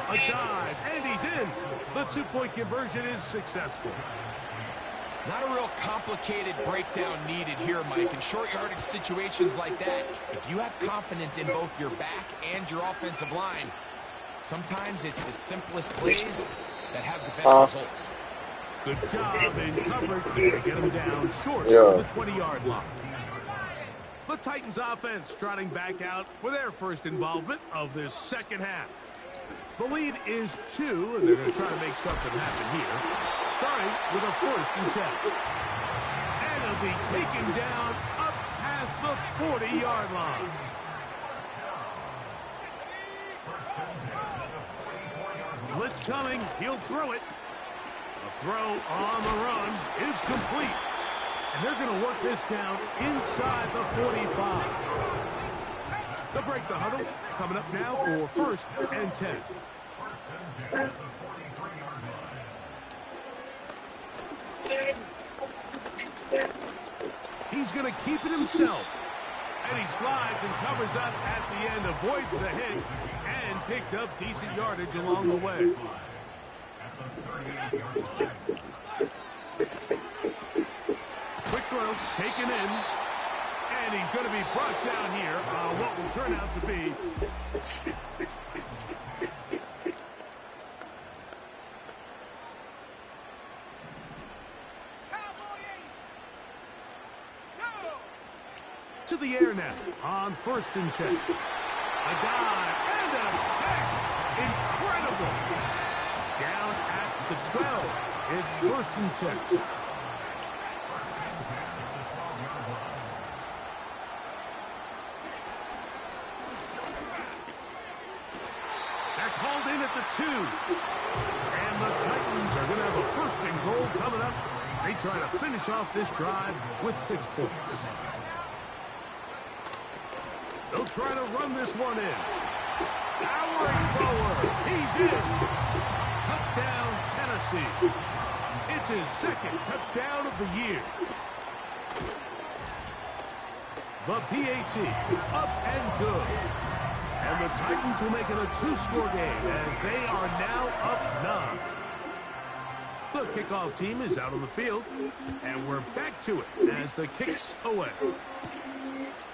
a dive, and he's in. The two-point conversion is successful. Not a real complicated breakdown needed here, Mike. In short yardage situations like that, if you have confidence in both your back and your offensive line, sometimes it's the simplest plays that have the best results. Good job in coverage to get him down short of the 20-yard line. The Titans offense trotting back out for their first involvement of this second half. The lead is 2, and they're going to try to make something happen here. Starting with a 1st and 10. And he'll be taken down up past the 40-yard line. Blitz coming. He'll throw it. The throw on the run is complete. And they're going to work this down inside the 45. They'll break the huddle. Coming up now for 1st and 10. He's going to keep it himself. And he slides and covers up at the end, avoids the hit, and picked up decent yardage along the way. Quick throw, taken in, and he's going to be brought down here on what will turn out to be to the air now on 1st and 10. A dive and a catch. Incredible. Down at the 12. It's 1st and 10. Coming up, they try to finish off this drive with 6 points. They'll try to run this one in. Powering forward. He's in. Touchdown, Tennessee. It's his 2nd touchdown of the year. The PAT, up and good. And the Titans will make it a 2-score game as they are now up 9. The kickoff team is out on the field, and we're back to it as the kick's away.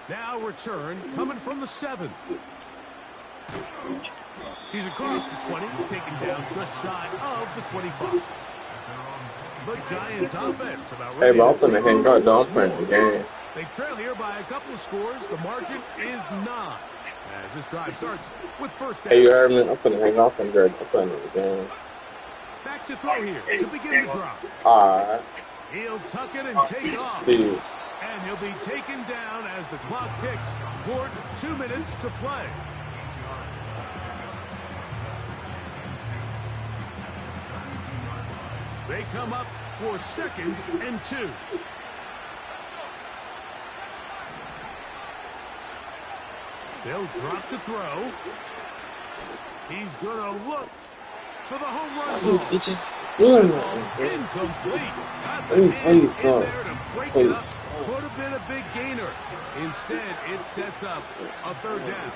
Now return coming from the 7. He's across the 20, taken down just shy of the 25. The Giants offense about ready. Hey, bro, I'm finna hang up. Don't spend the game. They trail here by a couple of scores. The margin is 9. As this drive starts with first down. Hey, you heard me? I'm finna hang off and I'm playing the game. Back to throw here to begin the drop. Alright. He'll tuck it and take off. Dude. And he'll be taken down as the clock ticks towards 2 minutes to play. They come up for 2nd and 2. They'll drop to throw. He's going to look for the home run ball. It's just good. Incomplete. Please. Could have been a big gainer. Instead, it sets up a 3rd down.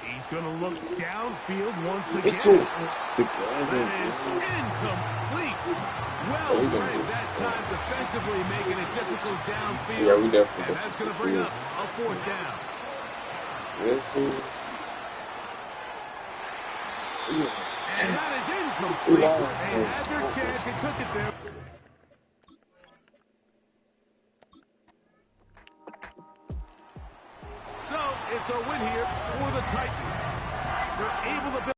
He's going to look downfield once again. That is incomplete. Well read that time defensively, making it difficult downfield. Yeah, we definitely. And that's going to bring up a 4th down. And that is incomplete. They had their chance. They took it there. So it's a win here for the Titans. They're able to build.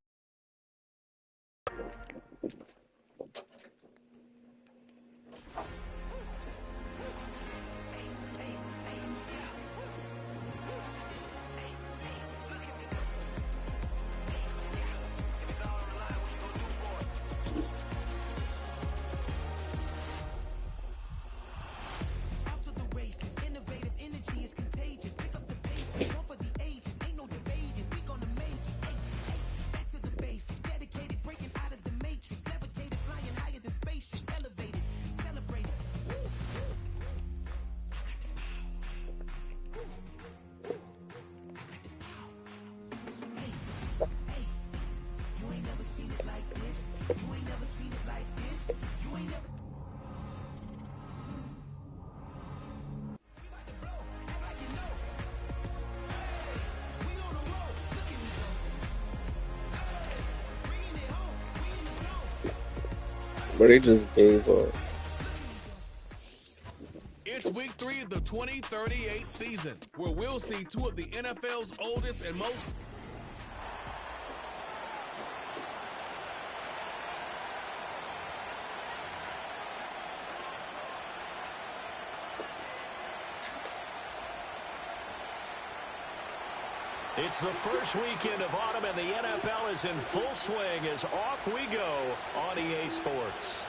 But they just gave up. It's week 3 of the 2038 season, where we'll see 2 of the NFL's oldest and most... It's the first weekend of autumn, and the NFL is in full swing as off we go on EA Sports.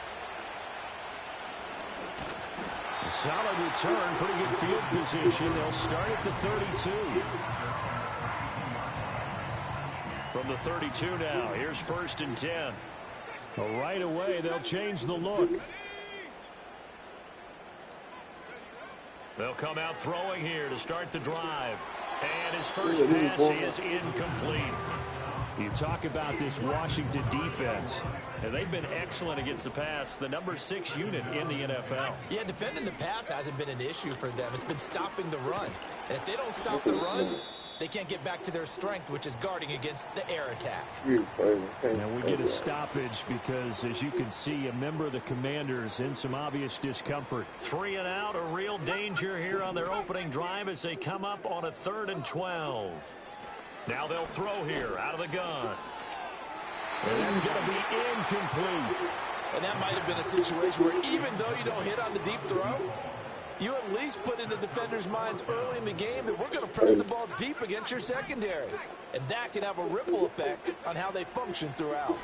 A solid return, pretty good field position. They'll start at the 32. From the 32 now, here's 1st and 10. Right away, they'll change the look. They'll come out throwing here to start the drive. And his first pass is incomplete. You talk about this Washington defense, and they've been excellent against the pass, the number 6 unit in the NFL. Yeah, defending the pass hasn't been an issue for them. It's been stopping the run. And if they don't stop the run, they can't get back to their strength, which is guarding against the air attack. Now we get a stoppage because, as you can see, a member of the Commanders in some obvious discomfort. 3 and out, a real danger here on their opening drive as they come up on a 3rd and 12. Now they'll throw here out of the gun. And that's going to be incomplete. And that might have been a situation where even though you don't hit on the deep throw, you at least put in the defenders' minds early in the game that we're going to press the ball deep against your secondary. And that can have a ripple effect on how they function throughout.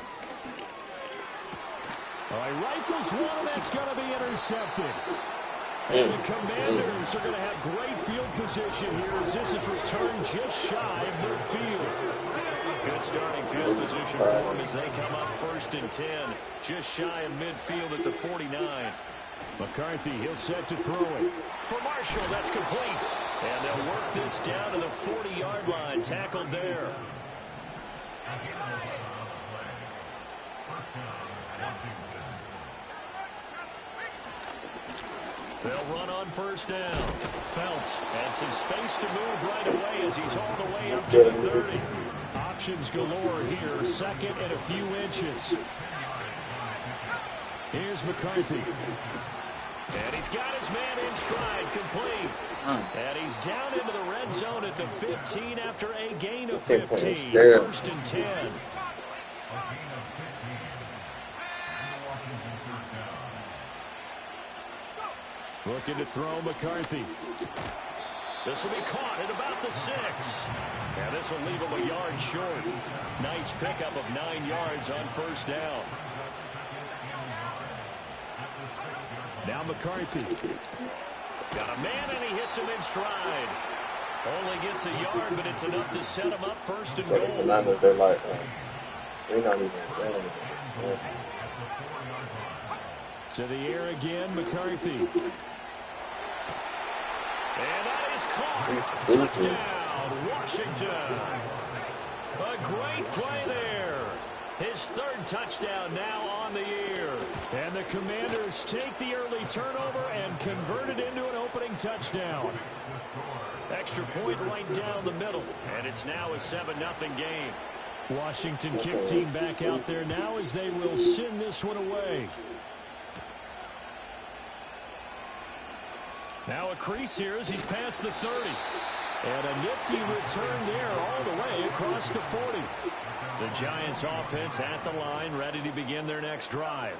He rifles one, and that's going to be intercepted. And the Commanders are going to have great field position here as this is returned just shy of midfield. Good starting field position for them as they come up 1st and 10, just shy of midfield at the 49. McCarthy, he'll set to throw it. For Marshall, that's complete. And they'll work this down to the 40-yard line, tackled there. They'll run on 1st down. Phelps and some space to move right away as he's all the way up to the 30. Options galore here, 2nd and a few inches. Here's McCarthy. And he's got his man in stride, complete. And he's down into the red zone at the 15 after a gain of 15. 1st and 10. Looking to throw McCarthy. This will be caught at about the 6. And this will leave him a yard short. Nice pickup of 9 yards on 1st down. Now McCarthy. Got a man and he hits him in stride. Only gets a yard, but it's enough to set him up 1st and goal. They're like, they're not even there. To the air again, McCarthy. And that is caught. Touchdown, Washington. A great play there. His 3rd touchdown now on the year. And the Commanders take the early turnover and convert it into an opening touchdown. Extra point right down the middle. And it's now a 7-0 game. Washington kick team back out there now as they will send this one away. Now a crease here as he's past the 30. And a nifty return there all the way across the 40. The Giants offense at the line, ready to begin their next drive.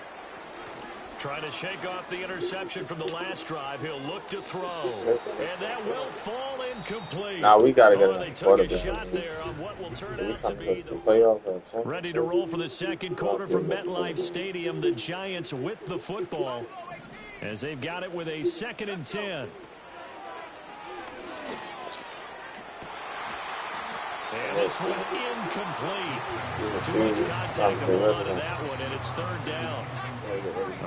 Trying to shake off the interception from the last drive. He'll look to throw. And that will fall incomplete. Now we got to get they took a shot there on what will turn out to be the playoffs. Ready to roll for the 2nd quarter from MetLife Stadium. The Giants with the football as they've got it with a 2nd and 10. And this one incomplete. Too much contact on the line of that one, and it's 3rd down.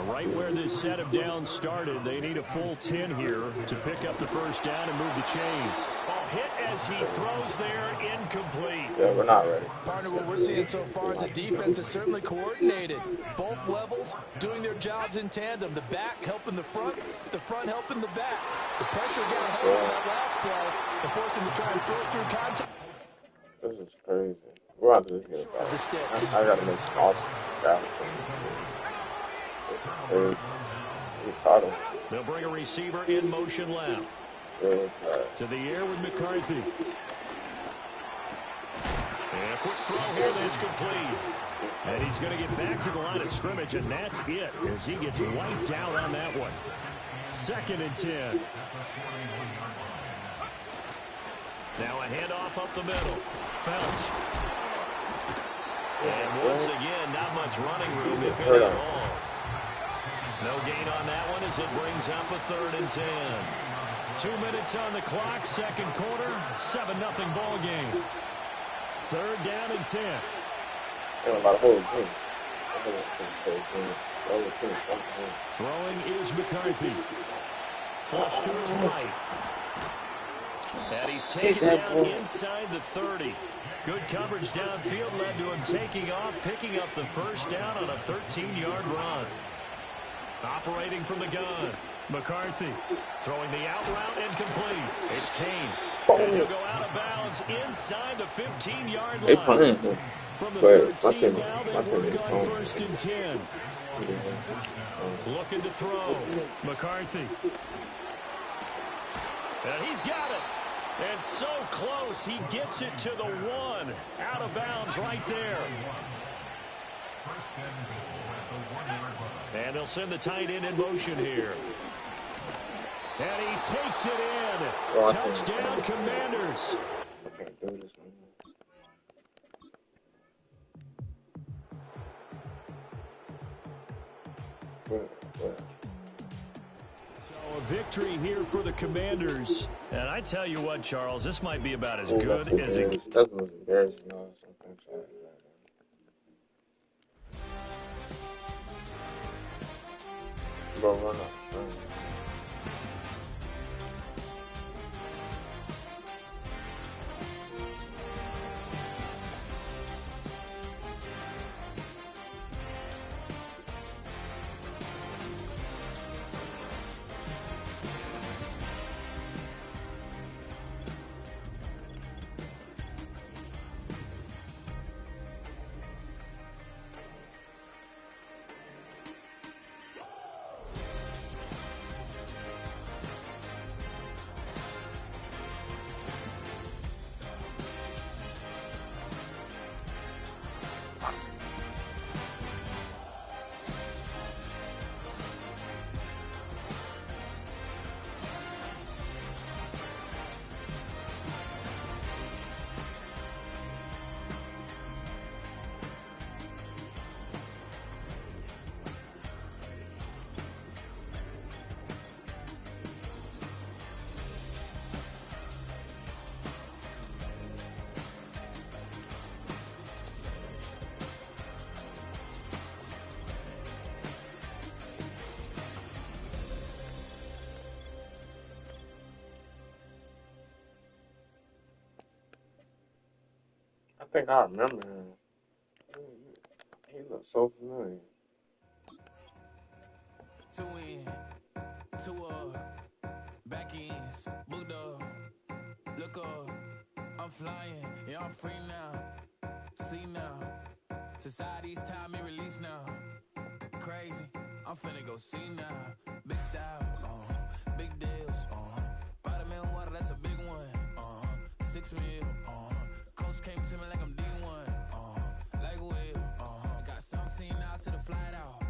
Right where this set of downs started, they need a full 10 here to pick up the 1st down and move the chains. Hit as he throws there, incomplete. Yeah, we're not ready. Partner, what we're seeing so far is the defense is certainly coordinated. Both levels doing their jobs in tandem. The back helping the front helping the back. The pressure got home on that last play and forced him to try and throw it through contact. This is crazy. We're about to get it back. I got to make some awesome stuff. They'll bring a receiver in motion left. To the air with McCarthy. And a quick throw here that's complete. And he's going to get back to the line of scrimmage, and that's it as he gets wiped out on that one. 2nd and 10. Now a handoff up the middle. Phelps. And once again, not much running room, if any at all. No gain on that one as it brings up a 3rd and 10. 2 minutes on the clock, 2nd quarter, 7-0 ball game. 3rd down and 10. Throwing is McCarthy. Flush to his right. And he's taken down inside the 30. Good coverage downfield led to him taking off, picking up the 1st down on a 13-yard run. Operating from the gun. McCarthy throwing the out route and complete. It's Kane. And he'll go out of bounds inside the 15-yard line. From the 13 now, they work on 1st and 10. Looking to throw. McCarthy. And he's got it. And so close, he gets it to the 1. Out of bounds right there. And they'll send the tight end in motion here. And he takes it in. Touchdown, Commanders. So a victory here for the Commanders. And I tell you what, Charles, this might be about as good as it gets. That's what's embarrassing. Something bro, run up. I think I remember him. He looks so familiar. Two in, two back ends, booked up, look up, I'm flying, yeah I'm free now, see now, society's time me release now, crazy, I'm finna go see now, big style, big deals, vitamin water, that's a big one, 6 mil, coach came to me like I'm D1, like Will, got 17 hours to the flight out,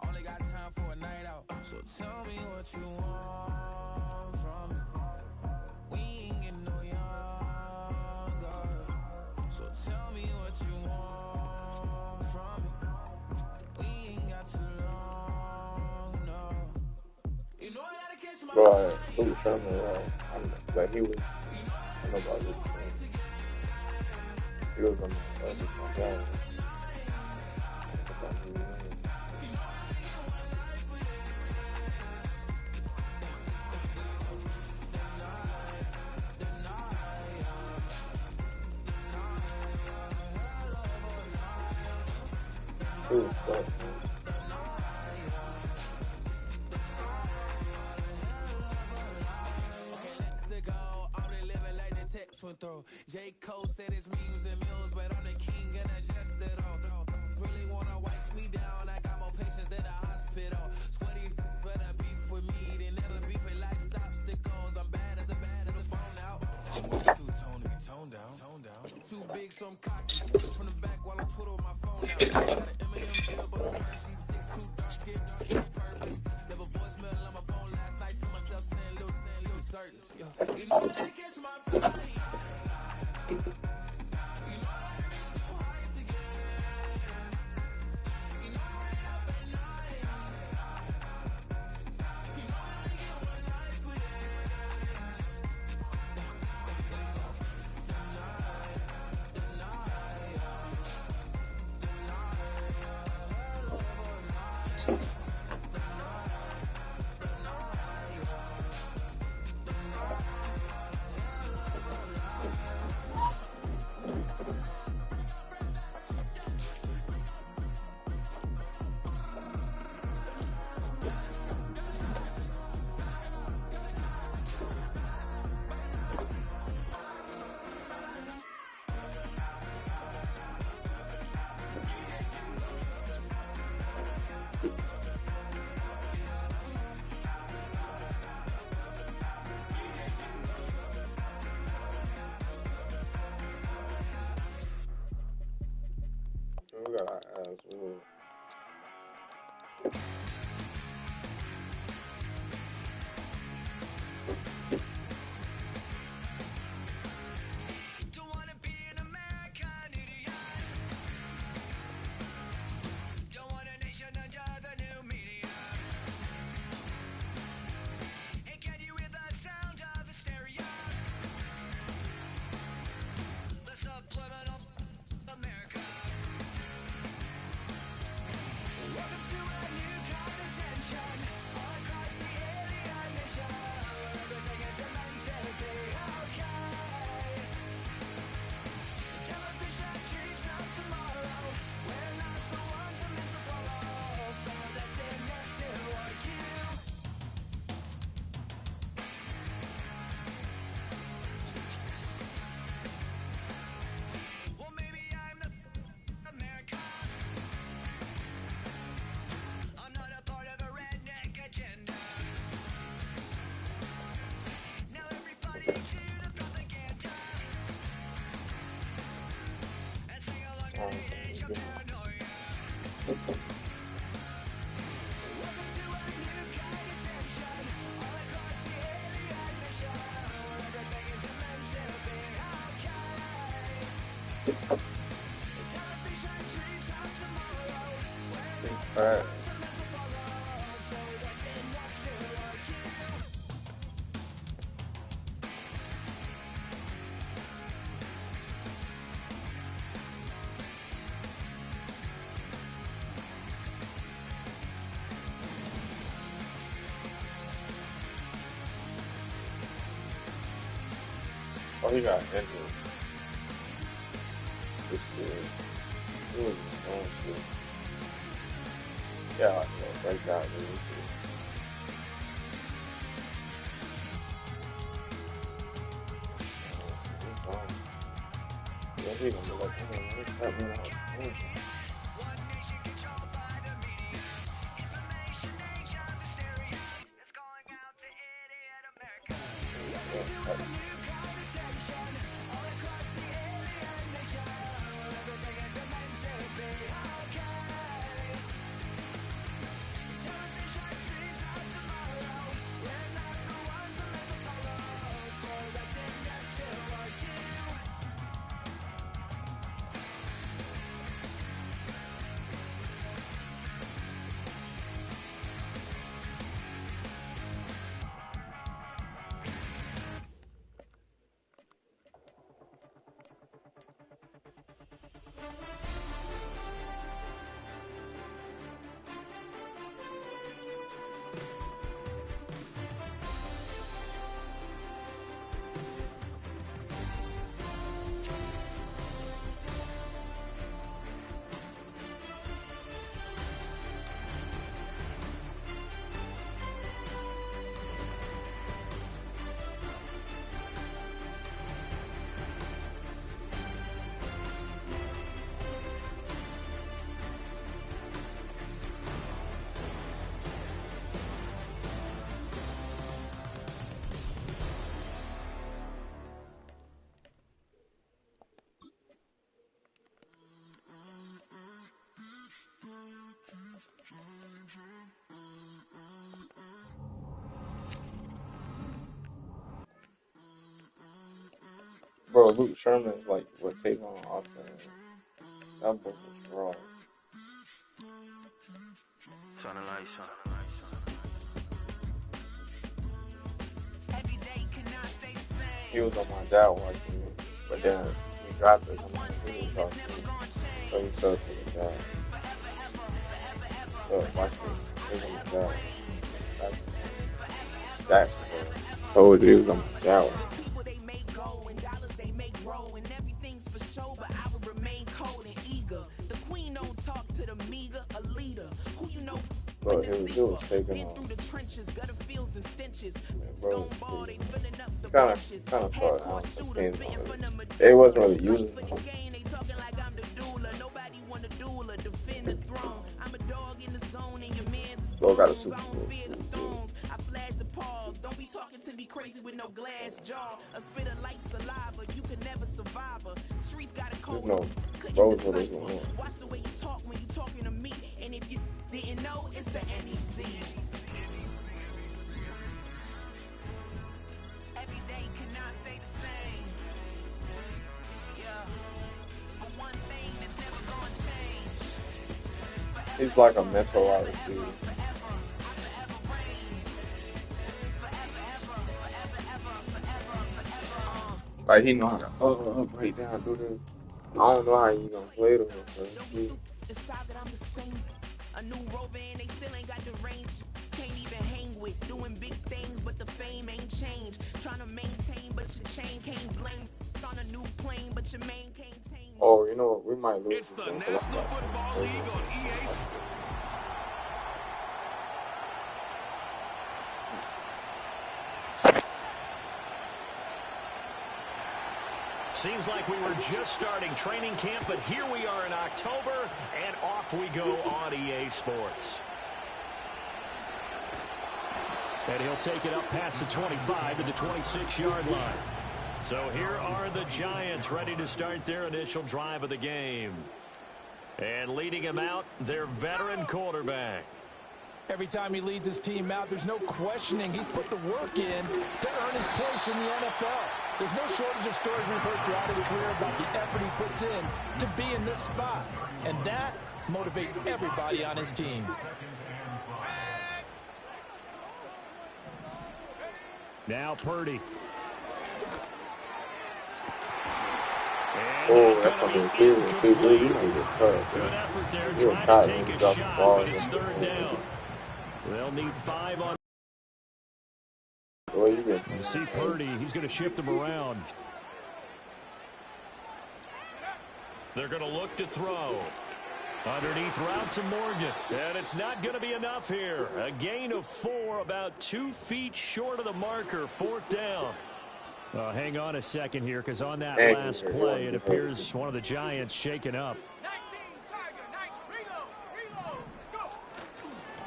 only got time for a night out, so tell me what you want from me, we ain't getting no younger, so tell me what you want from me, we ain't got too long, no, you know I gotta catch my Bro, who was Sherman? Like he was. I don't know about this. He was on the game. He was stuck. Went through. J. Cole said his memes and mules, but I'm the king and adjust it all. Really wanna wipe me down, I got more patience than a hospital. Sweaty's better beef with me, they never beef with life's obstacles. I'm bad as a bone out. I'm way too toned to be toned down. Too big, so I'm cocky. From the back while I twiddle my phone out. Got an Eminem deal, but I'm Hershey 6, too dark, scared, purpose. Never voicemail on my phone last night to myself saying Lil Certus. You know I gotta catch my flight. We got our ass whooped. Alright. Oh, he got injured. This year. He was going to. Yeah, break out. Yeah, he gonna be like, bro, Luke Sherman is like what Tavon offense. That boy was raw. He was on my Jaguars team, but then we drafted him. He was our team, so he fell to the Jaguars. So watch this. He was on my Jaguars. Jacksonville. Told you he was on my Jaguars. Bro, he was taking on. Bro, kind of thought out his games. They wasn't really using him. Bro got a Super Bowl. Don't be talking to me crazy with no glass jaw. A spit of light saliva, you can never survive her. Streets got a cold. No, bros what they going. Watch the way you talk when you talking to me. And if you didn't know, it's the NEC. Every day cannot stay the same. Yeah. But one thing that's never gonna change. He's like a mental wide receiver. Like he know how to break down, do this. I don't know how you gonna play to him, bro. A new rover and they still ain't got the range. Can't even hang with doing big things, but the fame ain't changed. Trying to maintain, but your chain can't blame. On a new plane, but your main can't tame. Oh, you know what? We might lose. It's the National Football League on EA Sports. Seems like we were just starting training camp, but here we are in October, and off we go on EA Sports. And he'll take it up past the 25 to the 26-yard line. So here are the Giants ready to start their initial drive of the game. And leading him out, their veteran quarterback. Every time he leads his team out, there's no questioning. He's put the work in to earn his place in the NFL. There's no shortage of stories we've heard throughout his career about the effort he puts in to be in this spot. And that motivates everybody on his team. Now Purdy. Oh, that's on the receiver. See, Blue, you don't get cut. Good effort there, You're trying caught to when take you a drop the shot, ball. but it's third down. They'll need 5 on. Where you been? You see Purdy, he's going to shift him around. They're going to look to throw. Underneath route to Morgan. And it's not going to be enough here. A gain of 4, about 2 feet short of the marker. 4th down. Hang on a second here, because on that last play, it appears one of the Giants shaken up.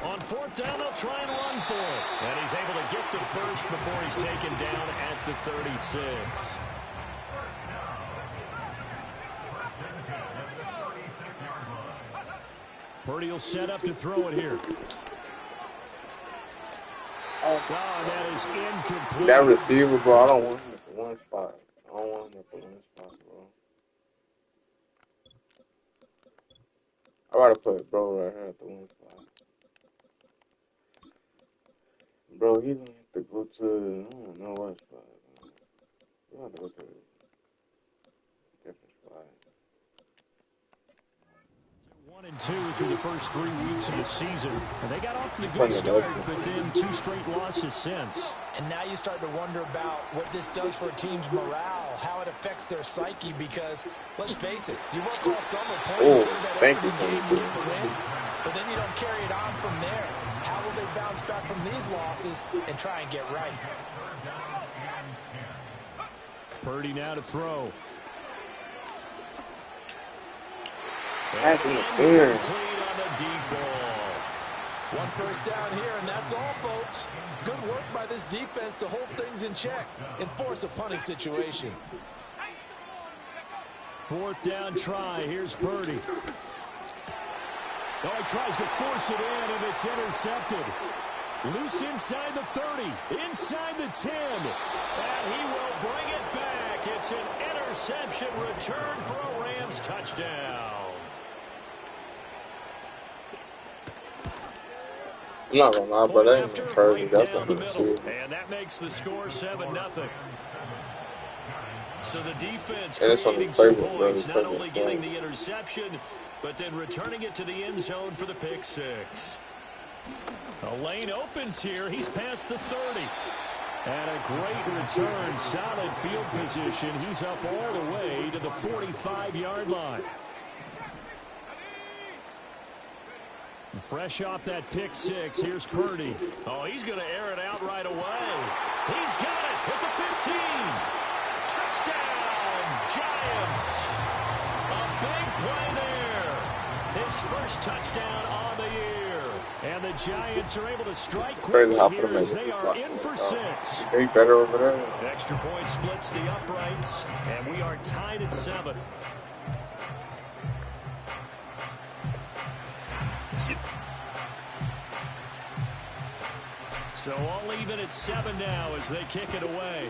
On 4th down, they'll try and run for it. And he's able to get the first before he's taken down at the 36. Purdy will set up to throw it here. Oh, that is incomplete. That receiver, bro, I don't want him at the one spot. I don't want him at the one spot, bro. I gotta put bro right here at the one spot. Bro, he don't have to go to, I don't know what spot. You have to go to a different spot. 1-2 through the first 3 weeks of the season. And they got off to the good start, but then 2 straight losses since. And now you start to wonder about what this does for a team's morale, how it affects their psyche, because, let's face it, you work all summer pointing to that opening game, you get the win, but then you don't carry it on from there. How will they bounce back from these losses and try and get right? Purdy now to throw. That's interference. On the deep ball. 1 first down here, and that's all, folks. Good work by this defense to hold things in check and force a punting situation. 4th down try. Here's Purdy. Oh, he tries to force it in, and it's intercepted. Loose inside the 30, inside the 10. And he will bring it back. It's an interception return for a Rams touchdown. I'm not gonna lie, but that ain't Purdy. That's not the receiver. And that makes the score 7-0. So the defense and it's on creating the some playbook, points, bro. not only getting the interception, but then returning it to the end zone for the pick 6. A lane opens here. He's past the 30. And a great return. Solid field position. He's up all the way to the 45-yard line. Fresh off that pick 6, here's Purdy. Oh, he's going to air it out right away. He's got it at the 15. Touchdown, Giants. A big play there. His first touchdown on the year. And the Giants are able to strike quickly here as they are in for 6. He better over there. Extra point splits the uprights, and we are tied at 7. So all even at 7 now as they kick it away.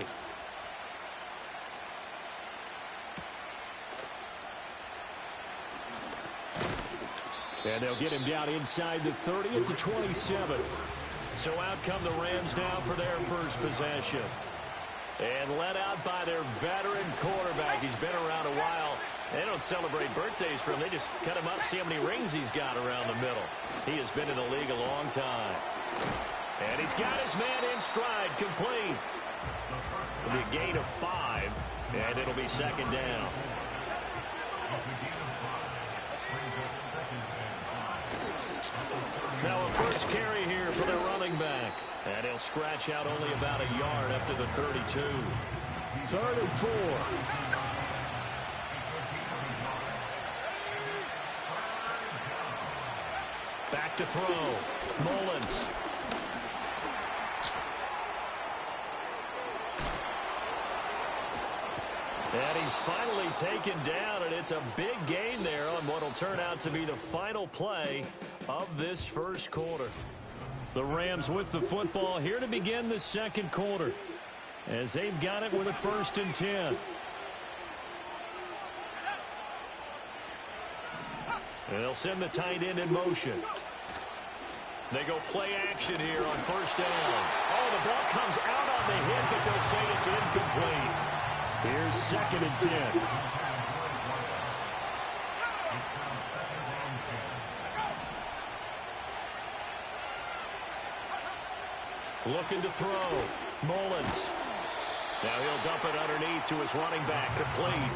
And they'll get him down inside the 30 at the 27. So out come the Rams now for their first possession. And led out by their veteran quarterback. He's been around a while. They don't celebrate birthdays for him. They just cut him up, see how many rings he's got around the middle. He has been in the league a long time. And he's got his man in stride, complete. It'll be a gain of 5, and it'll be 2nd down. Now a first carry here for their running back. And he'll scratch out only about a yard up to the 32. 3rd and 4. Back to throw. Mullins. And he's finally taken down, and it's a big gain there on what will turn out to be the final play of this first quarter. The Rams with the football here to begin the second quarter, as they've got it with a 1st and 10. And they'll send the tight end in motion. They go play action here on 1st down. Oh, the ball comes out on the hit, but they'll say it's incomplete. Here's 2nd and 10. Looking to throw. Mullins. Now he'll dump it underneath to his running back. Complete.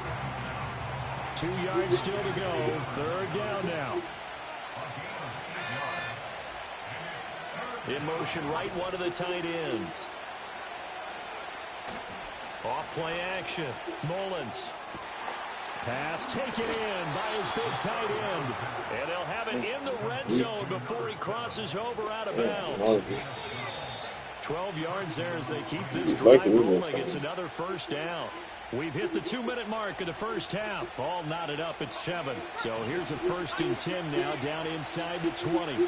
2 yards still to go. 3rd down now. In motion, right one of the tight ends. Off play action. Mullins. Pass taken in by his big tight end. And they'll have it in the red zone before he crosses over out of bounds. 12 yards there as they keep this drive rolling. It's another 1st down. We've hit the 2-minute mark of the first half. All knotted up at 7. So here's a 1st and 10 now down inside the 20.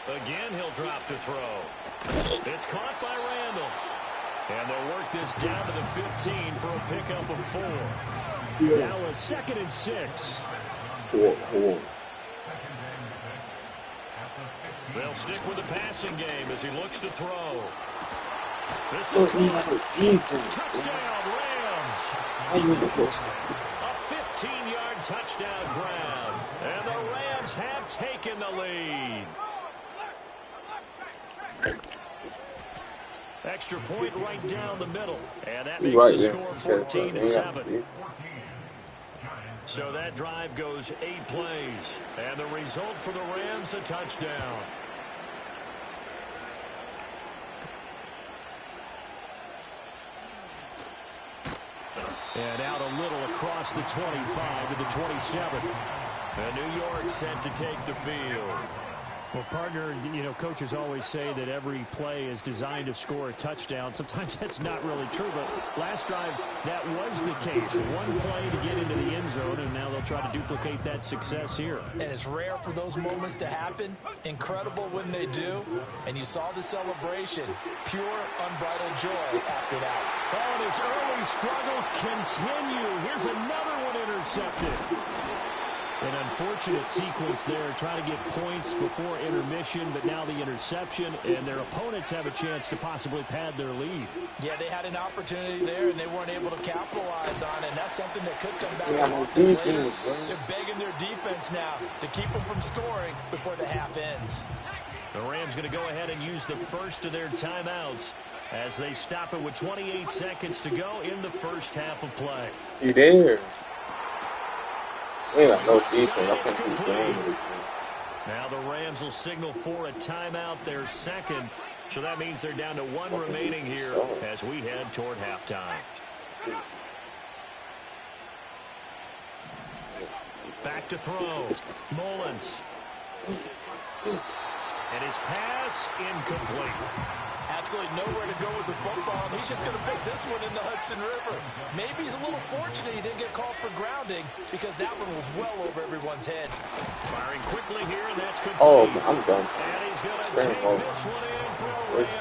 Again, he'll drop to throw. It's caught by Randall. And they'll work this down to the 15 for a pickup of 4. Now a 2nd and 6. They'll stick with the passing game as he looks to throw. This is touchdown, Rams. A 15-yard touchdown grab. And the Rams have taken the lead. Extra point right down the middle. And that makes the score 14-7. So that drive goes 8 plays. And the result for the Rams, a touchdown. And out a little across the 25 to the 27. And New York set to take the field. Well, partner, you know, coaches always say that every play is designed to score a touchdown. Sometimes that's not really true, but last drive, that was the case. One play to get into the end zone, and now they'll try to duplicate that success here. And it's rare for those moments to happen. Incredible when they do. And you saw the celebration. Pure, unbridled joy after that. Oh, and his early struggles continue. Here's another one intercepted. An unfortunate sequence there, trying to get points before intermission, but now the interception, and their opponents have a chance to possibly pad their lead. Yeah, they had an opportunity there, and they weren't able to capitalize on it, and that's something that could come back later. They're begging their defense now to keep them from scoring before the half ends. The Rams going to go ahead and use the first of their timeouts as they stop it with 28 seconds to go in the first half of play. You there? They got no defense. Now the Rams will signal for a timeout, their second. So that means they're down to 1 remaining here as we head toward halftime. Back to throw. Mullins. And his pass incomplete. Absolutely nowhere to go with the football, and he's just going to pick this one in the Hudson River. Maybe he's a little fortunate he didn't get called for grounding because that one was well over everyone's head. Firing quickly here, and that's complete. Oh, I'm done. And he's going to take this one in for a Rams.